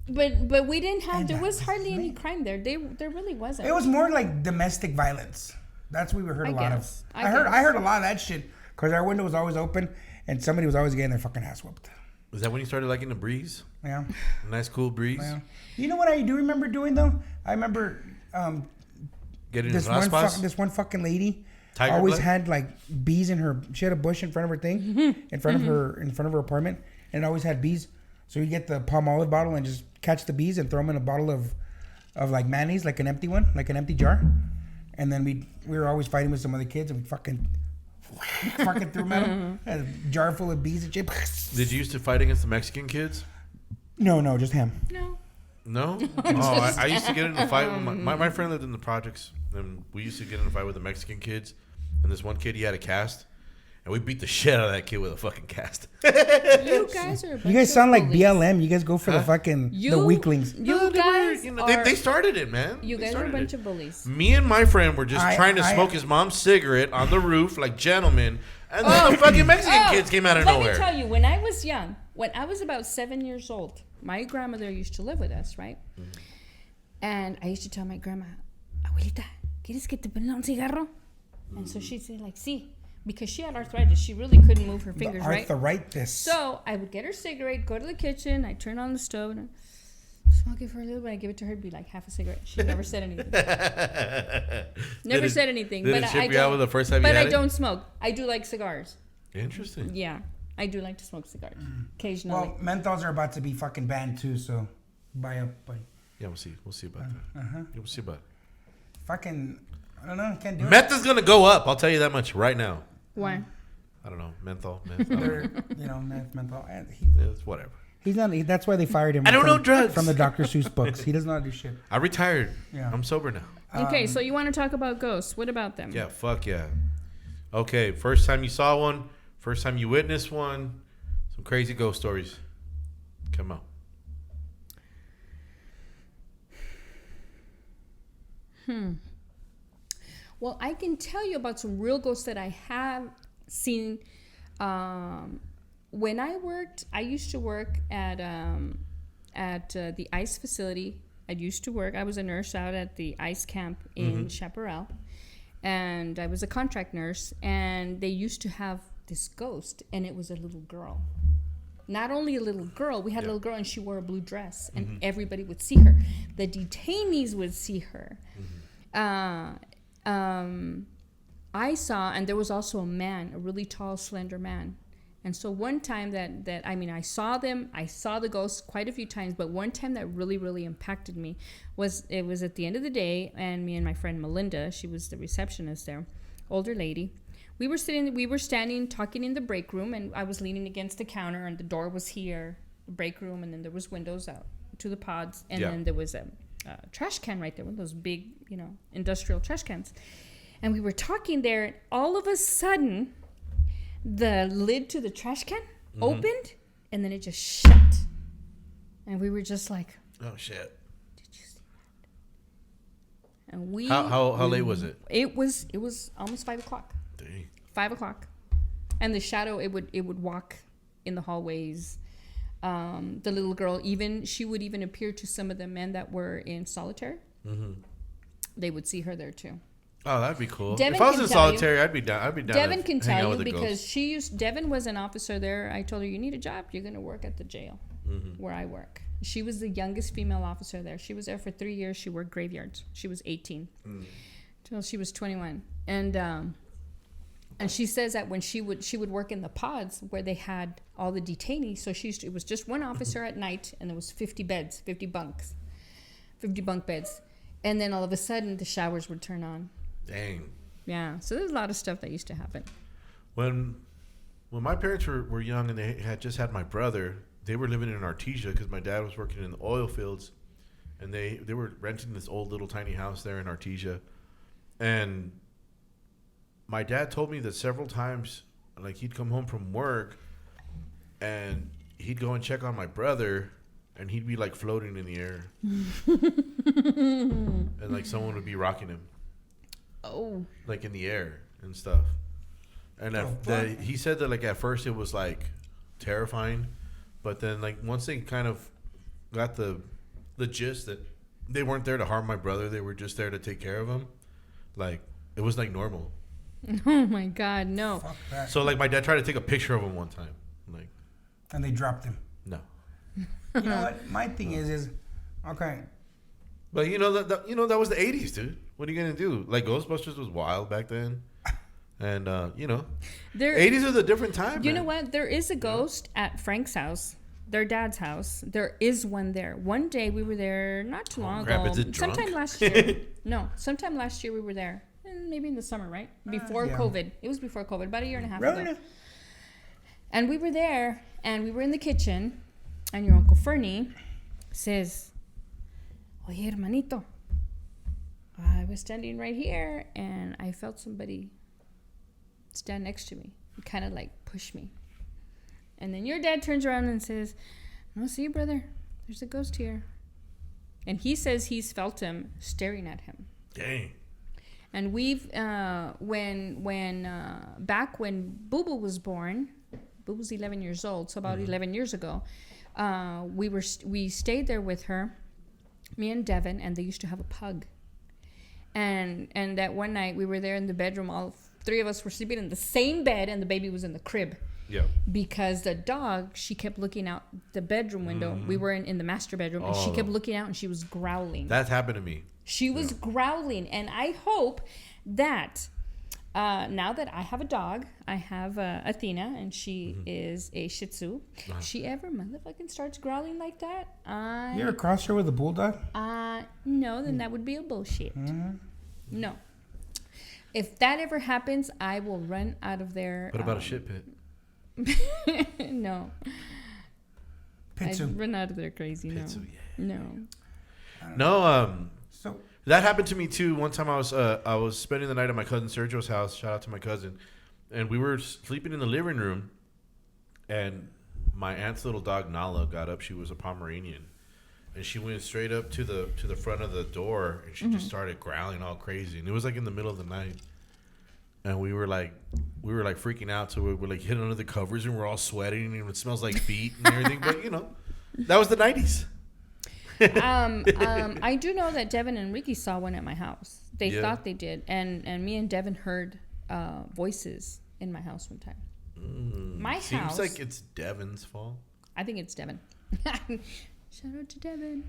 but we didn't have. And There that was was hardly his any name. crime there. There really wasn't. It was more like domestic violence. That's what we heard I a lot guess. of. I I guess. heard a lot of that shit because our window was always open and somebody was always getting their fucking ass whooped. Was that when you started liking the breeze? Yeah. A nice cool breeze? Yeah. You know what I do remember doing though? I remember Getting this in raspas? this one fucking lady Tiger always blood? had like bees in her. She had a bush in front of her thing, in front of her apartment, and it always had bees. So you get the palm olive bottle and just catch the bees and throw them in a bottle of like mayonnaise, like an empty one, like an empty jar. And then we were always fighting with some other kids and we fucking threw them at them. Had a jar full of bees and shit. Did you used to fight against the Mexican kids? No, just him. No. No? Oh, I used to get in a fight with my friend lived in the projects, and we used to get in a fight with the Mexican kids. And this one kid, he had a cast, and we beat the shit out of that kid with a fucking cast. You guys are. A bunch You guys of sound like bullies. BLM. You guys go for the fucking the weaklings. You No, they were- guys you know, are. they started it, man. You They guys are a started bunch it. of bullies. Me and my friend were just trying to smoke his mom's cigarette on the roof like gentlemen, and then the fucking Mexican kids came out of Let nowhere. me tell you, when I was young, when I was about 7 years old, my grandmother used to live with us, right? And I used to tell my grandma, Abuelita, ¿quieres que te prenda un cigarro? And so she'd say like, sí. Because she had arthritis. She really couldn't move her fingers, right? Arthritis. So I would get her cigarette, go to the kitchen, I'd turn on the stove, and I'd smoke it for a little bit. I'd give it to her, it'd be like half a cigarette. She never said anything. Never said anything. Did But it trip I you out don't. the first time you But had I it? don't smoke. I do like cigars. Interesting. Yeah, I do like to smoke cigars occasionally. Well, menthols are about to be fucking banned too, so buy up, buddy. Yeah, we'll see. We'll see about that. Uh-huh. Yeah, we'll see about it. Fucking, I don't know, can't do it. Meth is gonna go up. I'll tell you that much right now. Why? I don't know. Menthol. Meth, I don't know. They're, menthol. And It's whatever. he's not. That's why they fired him. I don't from, know drugs. from the Dr. Seuss books. He does not do shit. I retired. Yeah. I'm sober now. Okay, so you want to talk about ghosts? What about them? Yeah, fuck yeah. Okay, first time you saw one, first time you witnessed one, some crazy ghost stories. Come on. Well, I can tell you about some real ghosts that I have seen. When I used to work at the ICE facility. I was a nurse out at the ICE camp in Chaparral, and I was a contract nurse. And they used to have this ghost, and it was a little girl. Not only a little girl, we had a little girl, and she wore a blue dress, and everybody would see her. The detainees would see her. I saw, and there was also a man, a really tall, slender man, And so one time that I mean, I saw the ghosts quite a few times, but one time that really, really impacted me was at the end of the day, and me and my friend Melinda, she was the receptionist there, older lady. We were standing talking in the break room, and I was leaning against the counter, and the door was here, the break room, and then there was windows out to the pods, and then there was a trash can right there, one of those big, industrial trash cans. And we were talking there, and all of a sudden, the lid to the trash can opened, and then it just shut. And we were just like, oh shit. Did you see that? And we how late was it? It was almost 5:00. Dang. 5:00. And the shadow, it would walk in the hallways. The little girl, she would even appear to some of the men that were in solitary. They would see her there too. Oh, that'd be cool. Devin if I was in solitary, I'd be down. Devin can tell you because Devin was an officer there. I told her, you need a job. You're going to work at the jail where I work. She was the youngest female officer there. She was there for 3 years. She worked graveyards. She was 18 till she was 21. And she says that when she would work in the pods where they had all the detainees. So it was just one officer at night, and there was 50 beds, 50 bunks, 50 bunk beds. And then all of a sudden, the showers would turn on. Dang. Yeah, so there's a lot of stuff that used to happen. When my parents were young and they had just had my brother, they were living in Artesia because my dad was working in the oil fields, and they were renting this old little tiny house there in Artesia. And my dad told me that several times, like, he'd come home from work and he'd go and check on my brother, and he'd be like floating in the air. And like someone would be rocking him. Oh. Like in the air and stuff. And he said that like at first it was like terrifying, but then like once they kind of got the gist that they weren't there to harm my brother, they were just there to take care of him, like it was like normal. Oh my God, no. Fuck that. So like my dad tried to take a picture of him one time, like, and they dropped him. no. You know what? My thing is okay. But that was the 80s, dude. What are you gonna do? Like Ghostbusters was wild back then, and 80s was a different time. You know what? There is a ghost at Frank's house, their dad's house. There is one there. One day we were there not too long ago. Is it drunk? Sometime last year. No, sometime last year we were there. Maybe in the summer, right? Before COVID. It was before COVID, about a year and a half ago. And we were there, and we were in the kitchen, and your Uncle Fernie says, "Oye, hermanito, I was standing right here, and I felt somebody stand next to me, and kind of like push me." And then your dad turns around and says, "No, see, brother, there's a ghost here." And he says he's felt him staring at him. Dang. And we've back when Boo Boo was born, Boo was 11 years old, so about 11 years ago, we stayed there with her, me and Devin, and they used to have a pug. And that one night we were there in the bedroom, all three of us were sleeping in the same bed, and the baby was in the crib. Yeah. Because the dog, she kept looking out the bedroom window. We were in the master bedroom, and she kept looking out, and she was growling. That's happened to me. She was growling, and I hope that now that I have a dog, I have Athena, and she is a Shih Tzu. She ever motherfucking starts growling like that, You ever cross her with a bulldog? No, then that would be a bullshit. No. If that ever happens, I will run out of there. What about a shit pit? No. Pitsu. I'd run out of there crazy. Pitsu, No. No. So That happened to me too. One time I was spending the night at my cousin Sergio's house. Shout out to my cousin, and we were sleeping in the living room, and my aunt's little dog Nala got up. She was a Pomeranian, and she went straight up to the front of the door, and she just started growling all crazy. And it was like in the middle of the night, and we were like freaking out. So we were like hidden under the covers, and we're all sweating, and it smells like feet and everything. But that was the 90s. I do know that Devin and Ricky saw one at my house. They thought they did, and me and Devin heard voices in my house one time. My house seems like it's Devin's fault. I think it's Devin. Shout out to Devin.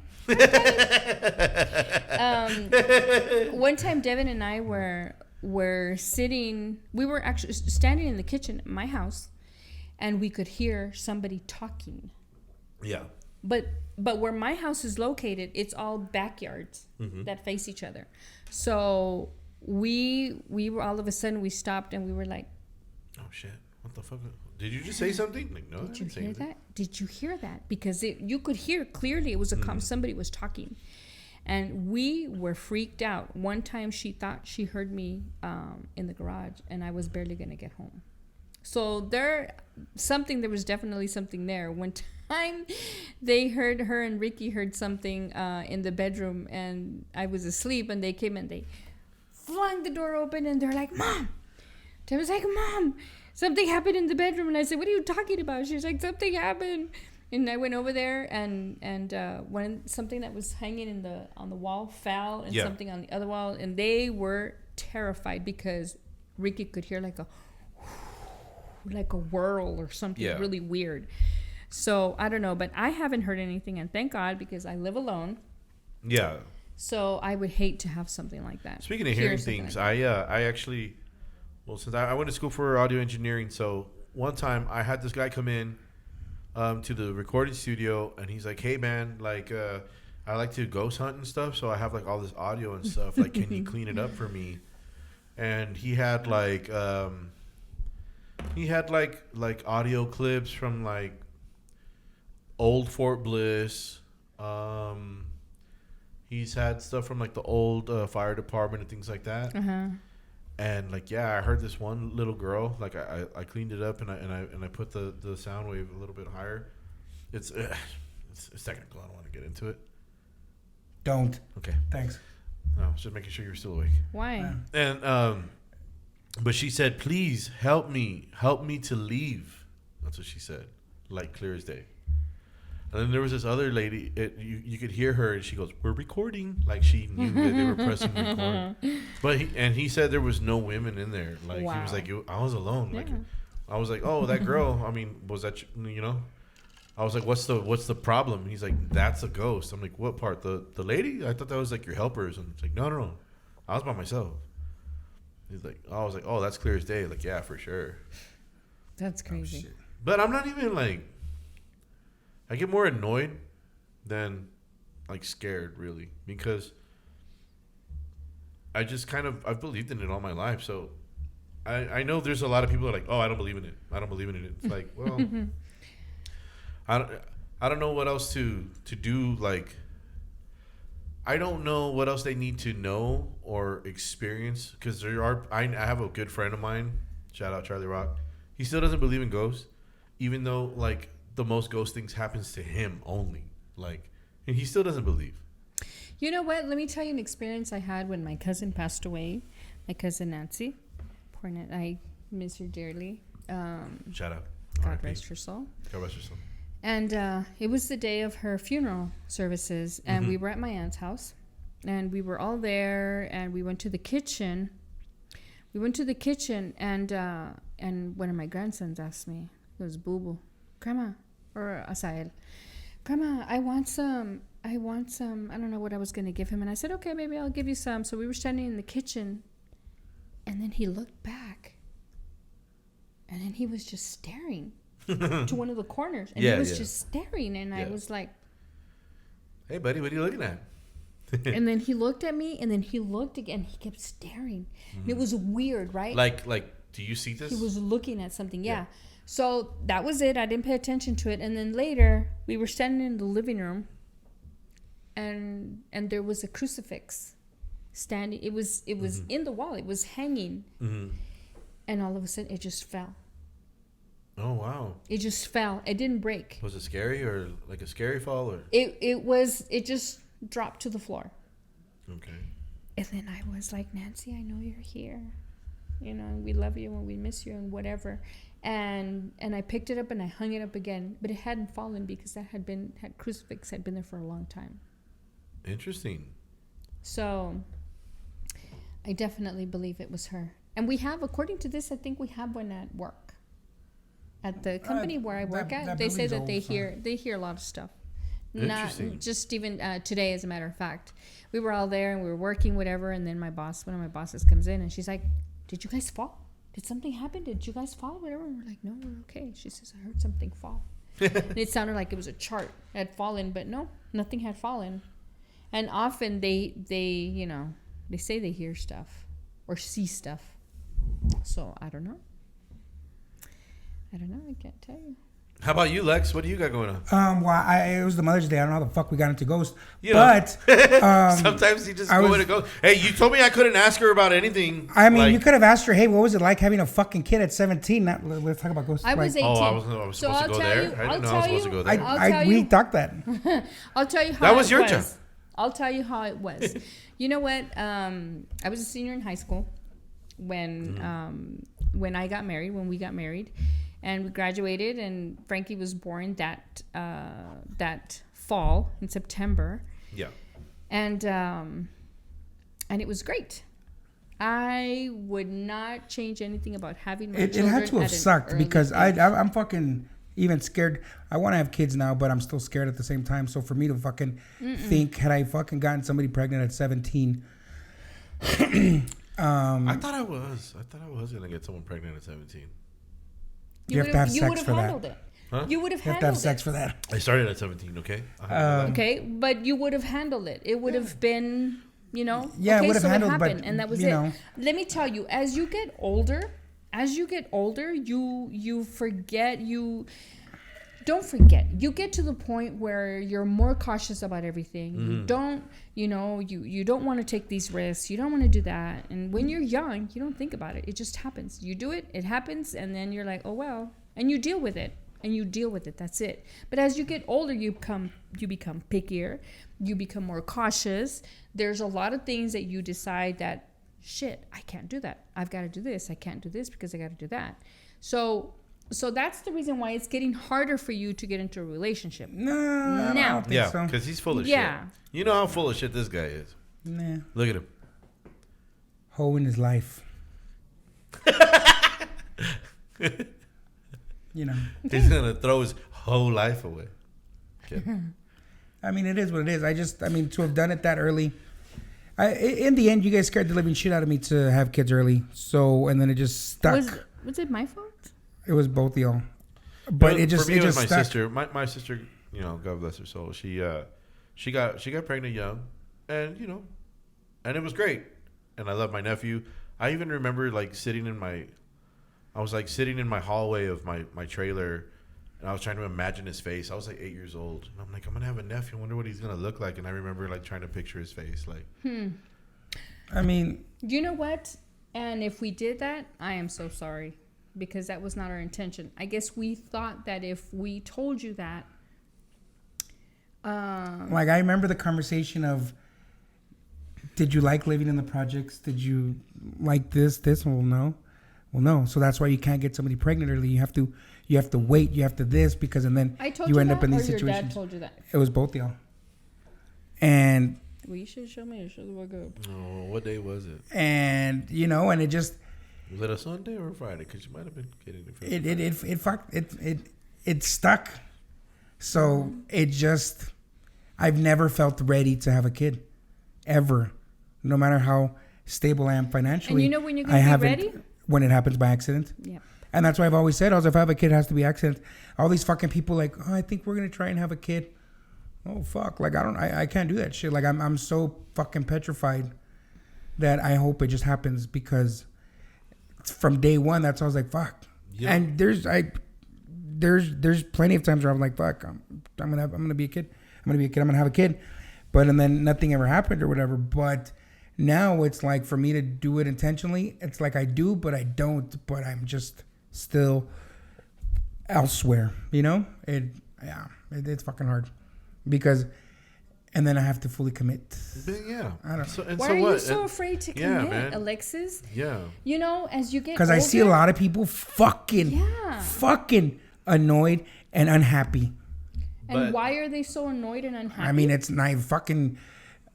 One time Devin and I were sitting. We were actually standing in the kitchen at my house, and we could hear somebody talking. Yeah. But where my house is located, it's all backyards that face each other. So we were, all of a sudden we stopped and we were like, oh shit, what the fuck? Did you just say something? Like, no, did you hear that? Did you hear that? Because you could hear clearly it was somebody was talking. And we were freaked out. One time she thought she heard me in the garage, and I was barely going to get home. So there was definitely something there. One time her and Ricky heard something in the bedroom, and I was asleep, and they came and they flung the door open, and they're like, Mom! I was like, Mom, something happened in the bedroom. And I said, what are you talking about? She's like, something happened. And I went over there, and when something that was hanging on the wall fell, and something on the other wall, and they were terrified because Ricky could hear like a whirl or something really weird. So I don't know, but I haven't heard anything, and thank God, because I live alone. Yeah. So I would hate to have something like that. Speaking of hearing things, I actually, well, since I went to school for audio engineering, so one time I had this guy come in to the recording studio, and he's like, hey man, like I like to ghost hunt and stuff, so I have like all this audio and stuff, like can you clean it up for me? And he had like audio clips from like old Fort Bliss. He's had stuff from like the old fire department and things like that. And like, I heard this one little girl, like I cleaned it up and I put the sound wave a little bit higher. It's technical. I don't want to get into it. Don't. Okay. Thanks. No, I was just making sure you're still awake. Why? And but she said, please help me to leave. That's what she said, like clear as day. And then there was this other lady. You could hear her, and she goes, "We're recording." Like she knew that they were pressing record. But he said there was no women in there. Like he was like, I was alone. Like I was like, oh, that girl. I mean, was that you know? I was like, what's the problem? And he's like, that's a ghost. I'm like, what part? The lady? I thought that was like your helpers. And it's like, no. I was by myself. He's like, I was like, oh, that's clear as day. Like, yeah, for sure. That's crazy. But I'm not even like. I get more annoyed than like scared, really, because I just I've believed in it all my life. So I know there's a lot of people that are like, oh, I don't believe in it. I don't believe in it. It's like, well, I don't know what else to do. Like, I don't know what else they need to know or experience, because I have a good friend of mine. Shout out Charlie Rock. He still doesn't believe in ghosts, even though like the most ghost things happens to him only. Like, and he still doesn't believe. You know what? Let me tell you an experience I had when my cousin passed away. My cousin Nancy. Poor Nancy. I miss her dearly. Shout out. God rest her soul. God rest her soul. And it was the day of her funeral services, and we were at my aunt's house, and we were all there, and we went to the kitchen. And one of my grandsons asked me, it was Boo Boo, Grandma, or Asael, Grandma, I want some. I don't know what I was going to give him. And I said, okay, maybe I'll give you some. So we were standing in the kitchen, and then he looked back, and then he was just staring to one of the corners. And he was just staring, and I was like, hey, buddy, what are you looking at? And then he looked at me, and then he looked again. He kept staring. And it was weird, right? Like, do you see this? He was looking at something, yeah. So that was it. I didn't pay attention to it. And then later, we were standing in the living room, and there was a crucifix standing. It was in the wall. It was hanging. And all of a sudden, it just fell. Oh, wow. It just fell. It didn't break. Was it scary, or like a scary fall? Or It just dropped to the floor. Okay. And then I was like, Nancy, I know you're here. You know, we love you and we miss you and whatever. And I picked it up and I hung it up again, but it hadn't fallen because that crucifix had been there for a long time. Interesting. So I definitely believe it was her. And we have, according to this, I think we have one at work. At the company where I work at, they say that they hear a lot of stuff. Not just even today, as a matter of fact. We were all there and we were working, whatever, and then one of my bosses comes in and she's like, did you guys fall? did something happen? Did you guys fall? Whatever. And we're like, no, we're okay. She says, I heard something fall. And it sounded like it was a chart had fallen, but no, nothing had fallen. And often they say they hear stuff or see stuff. So I don't know. I can't tell you. How about you, Lex? What do you got going on? Well, it was the Mother's Day. I don't know how the fuck we got into Ghost. But sometimes you just go into Ghost. Hey, you told me I couldn't ask her about anything. I mean, you could have asked her, hey, what was it like having a fucking kid at 17? Let's talk about Ghost. I was 18. I was supposed to go there? I didn't know I was supposed to go there. We talked that. I'll tell you how that was your job. I'll tell you how it was. You know what? I was a senior in high school when I got married, when we got married. And we graduated, and Frankie was born that fall in September. Yeah. And it was great. I would not change anything about having my children. It had to have sucked because I'm fucking even scared. I want to have kids now, but I'm still scared at the same time. So for me to fucking think, had I fucking gotten somebody pregnant at 17? I thought I was gonna get someone pregnant at 17. You have to have sex for that. Huh? You would have handled it. You have to have sex for that. I started at 17, okay? Okay, but you would have handled it. It would have been, Yeah, okay, it would have handled, happened, but and that was it. Let me tell you, as you get older, you forget, don't forget. You get to the point where you're more cautious about everything. You don't, you don't want to take these risks. You don't want to do that. And when you're young, you don't think about it. It just happens. You do it, it happens, and then you're like, oh well, and you deal with it. That's it. But as you get older, you become pickier. You become more cautious. There's a lot of things that you decide that, shit, I can't do that. I've got to do this. I can't do this because I got to do that. So that's the reason why it's getting harder for you to get into a relationship. No, I don't think so. Because he's full of shit. You know how full of shit this guy is. Nah. Look at him. Hoe in his life. He's going to throw his whole life away. I mean, it is what it is. To have done it that early. In the end, you guys scared the living shit out of me to have kids early. So, and then it just stuck. Was it my fault? It was both of y'all. But it just, for me, it just was my stuck. sister. My sister, God bless her soul. She got pregnant young, and and it was great. And I love my nephew. I even remember sitting in my hallway of my trailer, and I was trying to imagine his face. I was 8 years old, and I'm like, I'm gonna have a nephew. I wonder what he's gonna look like. And I remember trying to picture his face. I mean, you know what? And if we did that, I am so sorry. Because that was not our intention. I guess we thought that if we told you that. I remember the conversation of, did you like living in the projects? Did you like this? Well, no. So that's why you can't get somebody pregnant early. You have to wait. You have to this because, and then you end up in these situations. Your dad told you that? It was both y'all. And. Well, you should show me. You should look up. Oh, what day was it? And and it just. Was it a Sunday or a Friday? Because you might have been getting it. It stuck. So it just, I've never felt ready to have a kid, ever, no matter how stable I am financially. And when you're gonna be ready? When it happens by accident. Yeah. And that's why I've always said, if I have a kid, it has to be accident. All these fucking people I think we're gonna try and have a kid. Oh fuck! I can't do that shit. I'm so fucking petrified that I hope it just happens because. From day one, that's why I was like, fuck. Yeah. And there's plenty of times where I'm like, fuck, I'm gonna be a kid. I'm gonna have a kid. But and then nothing ever happened or whatever. But now it's for me to do it intentionally, it's I do, but I don't. But I'm just still elsewhere. It's fucking hard because. And then I have to fully commit. Yeah. I don't know. Why are you so afraid to commit, Alexis? Yeah. As you get because I see a lot of people fucking annoyed and unhappy. And why are they so annoyed and unhappy? I mean, it's not fucking,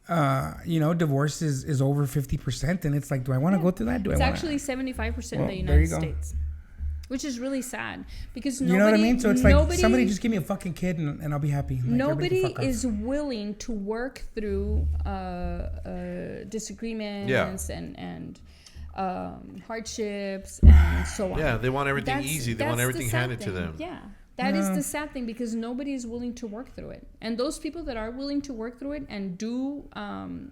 divorce is over 50%. And it's do I want to go through that? It's actually 75% in the United States. Which is really sad because nobody, you know what I mean? So it's somebody just give me a fucking kid and I'll be happy. Nobody is willing to work through disagreements and hardships and so on. Yeah, they want everything easy. They want everything handed to them. Yeah. That is the sad thing, because nobody is willing to work through it. And those people that are willing to work through it and do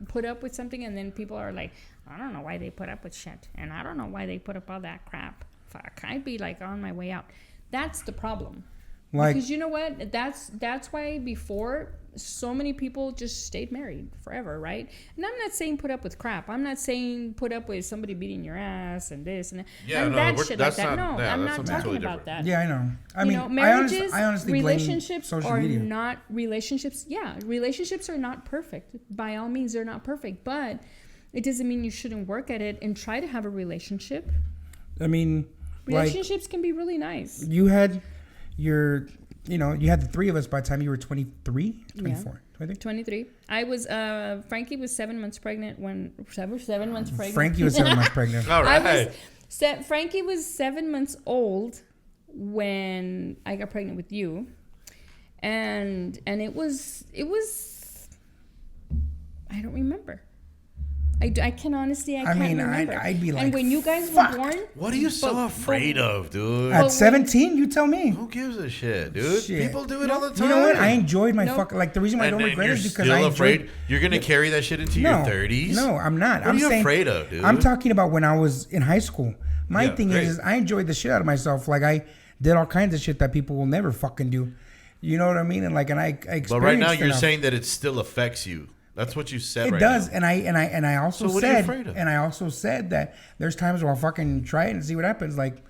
put up with something, and then people are like, I don't know why they put up with shit. And I don't know why they put up all that crap. Fuck, I'd be like on my way out. That's the problem. Like, because you know what? That's why before so many people just stayed married forever, right? And I'm not saying put up with crap. I'm not saying put up with somebody beating your ass and this and that. Yeah, and no, that shit like that. not, No, yeah, I'm that's not something talking totally about different. that. Yeah, I know. I You mean, know, marriages, I honestly relationships blame social are media. not relationships. Yeah, relationships are not perfect. By all means, they're not perfect. But it doesn't mean you shouldn't work at it and try to have a relationship. I mean, relationships can be really nice. You had you had the three of us by the time you were 23, 24. Yeah. 23. I was, Frankie was 7 months pregnant when, 7 months pregnant. Frankie was 7 months pregnant. All right. Frankie was 7 months old when I got pregnant with you. And it was, I don't remember. I can't honestly, I can't remember. I'd be like, and when you guys fuck. were born. What are you so afraid of, dude? At 17, you tell me. Who gives a shit, dude? Shit. People do it all the time. You know what? I enjoyed my like the reason why I don't regret it is because I afraid you're gonna carry that shit into your 30s. No, I'm not. What are you afraid of, dude? I'm talking about when I was in high school. My thing is I enjoyed the shit out of myself. Like I did all kinds of shit that people will never fucking do. You know what I mean? And like, and I experienced. But right now you're saying that it still affects you. That's what you said. It does, now. and I also so said, what are you afraid of? And I also said that there's times where I'll fucking try it and see what happens. Like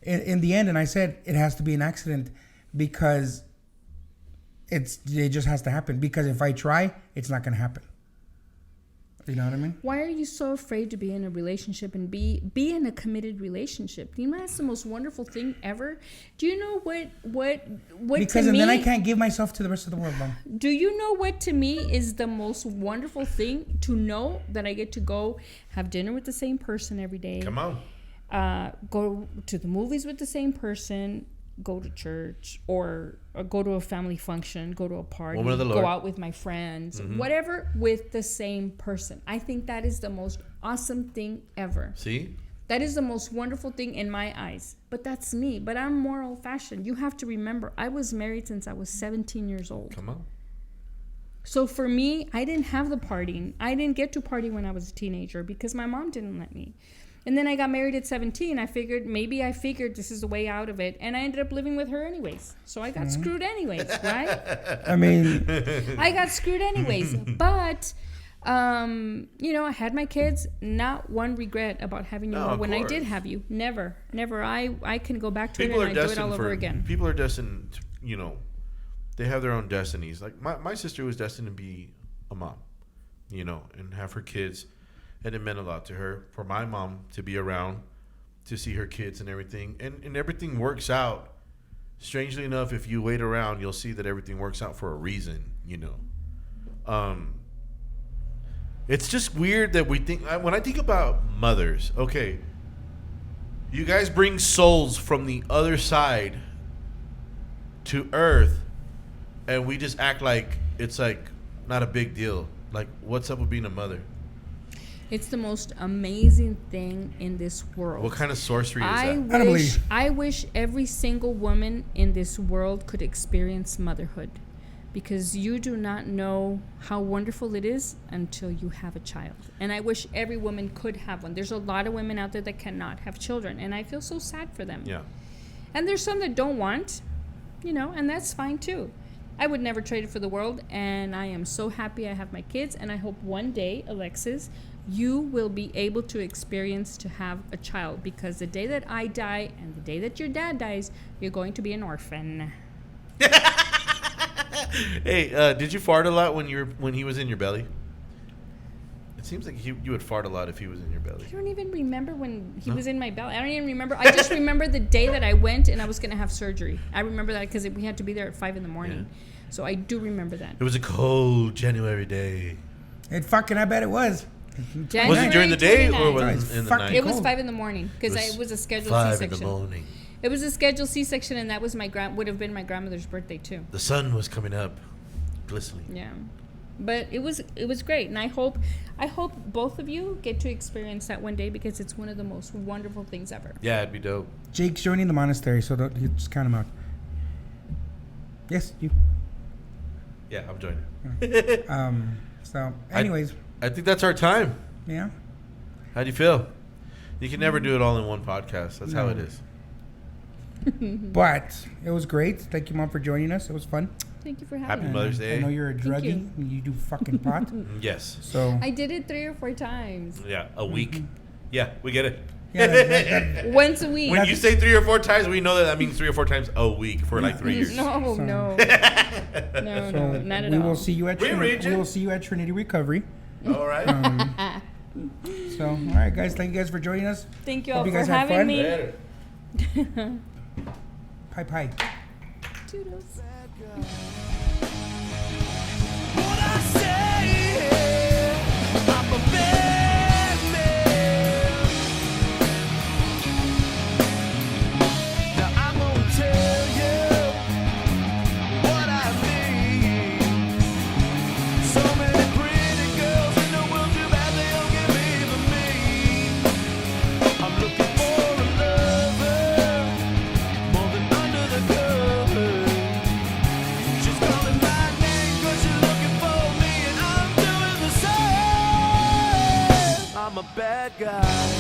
in the end, and I said it has to be an accident because it just has to happen. Because if I try, it's not gonna happen. You know what I mean? Why are you so afraid to be in a relationship and be in a committed relationship? Do you know that's the most wonderful thing ever? Do you know what because to and me, then I can't give myself to the rest of the world, Mom. Do you know what to me is the most wonderful thing? To know that I get to go have dinner with the same person every day. Come on. Go to the movies with the same person. Go to church or go to a family function, go to a party, go out with my friends, whatever, with the same person. I think that is the most awesome thing ever. See? That is the most wonderful thing in my eyes. But that's me. But I'm more old-fashioned. You have to remember, I was married since I was 17 years old. Come on. So for me, I didn't have the partying. I didn't get to party when I was a teenager because my mom didn't let me. And then I got married at 17. I figured this is the way out of it. And I ended up living with her anyways. So I got screwed anyways, right? I mean... I got screwed anyways. But, I had my kids. Not one regret about having you when I did have you. Never. I can go back to it and I do it all over again. People are destined, they have their own destinies. Like my sister was destined to be a mom, and have her kids. And it meant a lot to her, for my mom to be around, to see her kids and everything. And everything works out. Strangely enough, if you wait around, you'll see that everything works out for a reason, It's just weird that we think, when I think about mothers, okay, you guys bring souls from the other side to Earth, and we just act like it's like not a big deal. Like, what's up with being a mother? It's the most amazing thing in this world. What kind of sorcery is that? I wish every single woman in this world could experience motherhood, because you do not know how wonderful it is until you have a child. And I wish every woman could have one. There's a lot of women out there that cannot have children, and I feel so sad for them. Yeah. And there's some that don't want, and that's fine too. I would never trade it for the world, and I am so happy I have my kids, and I hope one day, Alexis, you will be able to experience to have a child, because the day that I die and the day that your dad dies, you're going to be an orphan. Hey, did you fart a lot when he was in your belly? It seems like you would fart a lot if he was in your belly. I don't even remember when he was in my belly. I don't even remember. I just remember the day that I went and I was going to have surgery. I remember that because we had to be there at 5 a.m. Yeah. So I do remember that. It was a cold January day. I bet it was. January was it during the day 29th. or was it in the night? It was 5 a.m. because it was a scheduled C-section. 5 a.m. It was a scheduled C-section, and that was would have been my grandmother's birthday too. The sun was coming up, glistening. Yeah. But it was great, and I hope both of you get to experience that one day because it's one of the most wonderful things ever. Yeah, it'd be dope. Jake's joining the monastery, so don't, you just count him out. Yes, you. Yeah, I'm joining. So, anyways. I think that's our time. Yeah. How do you feel? You can never do it all in one podcast. That's how it is. But it was great. Thank you, Mom, for joining us. It was fun. Thank you for having Happy me. Mother's Day. I know you're a druggie. You do fucking pot. Yes. So I did it 3 or 4 times. Yeah, a week. Yeah, we get it. yeah, that, Once a week. When you say 3 or 4 times, we know that means 3 or 4 times a week for like 3 years. No, So- no, so not at we all. will see you at We Trinity. reach We it. will see you at Trinity Recovery. All right. So all right, guys. Thank you guys for joining us. Thank you Hope all you for guys had having fun. me. Later. Toodles. Pie. Toodles. What I say, I'm a bad man. Now I'm gonna tell you what I mean. So many pretty girls in the world, too bad they don't give even me. I'm looking for a lover, more than under the covers. She's calling my name 'cause she's looking for me, and I'm doing the same. I'm a bad guy.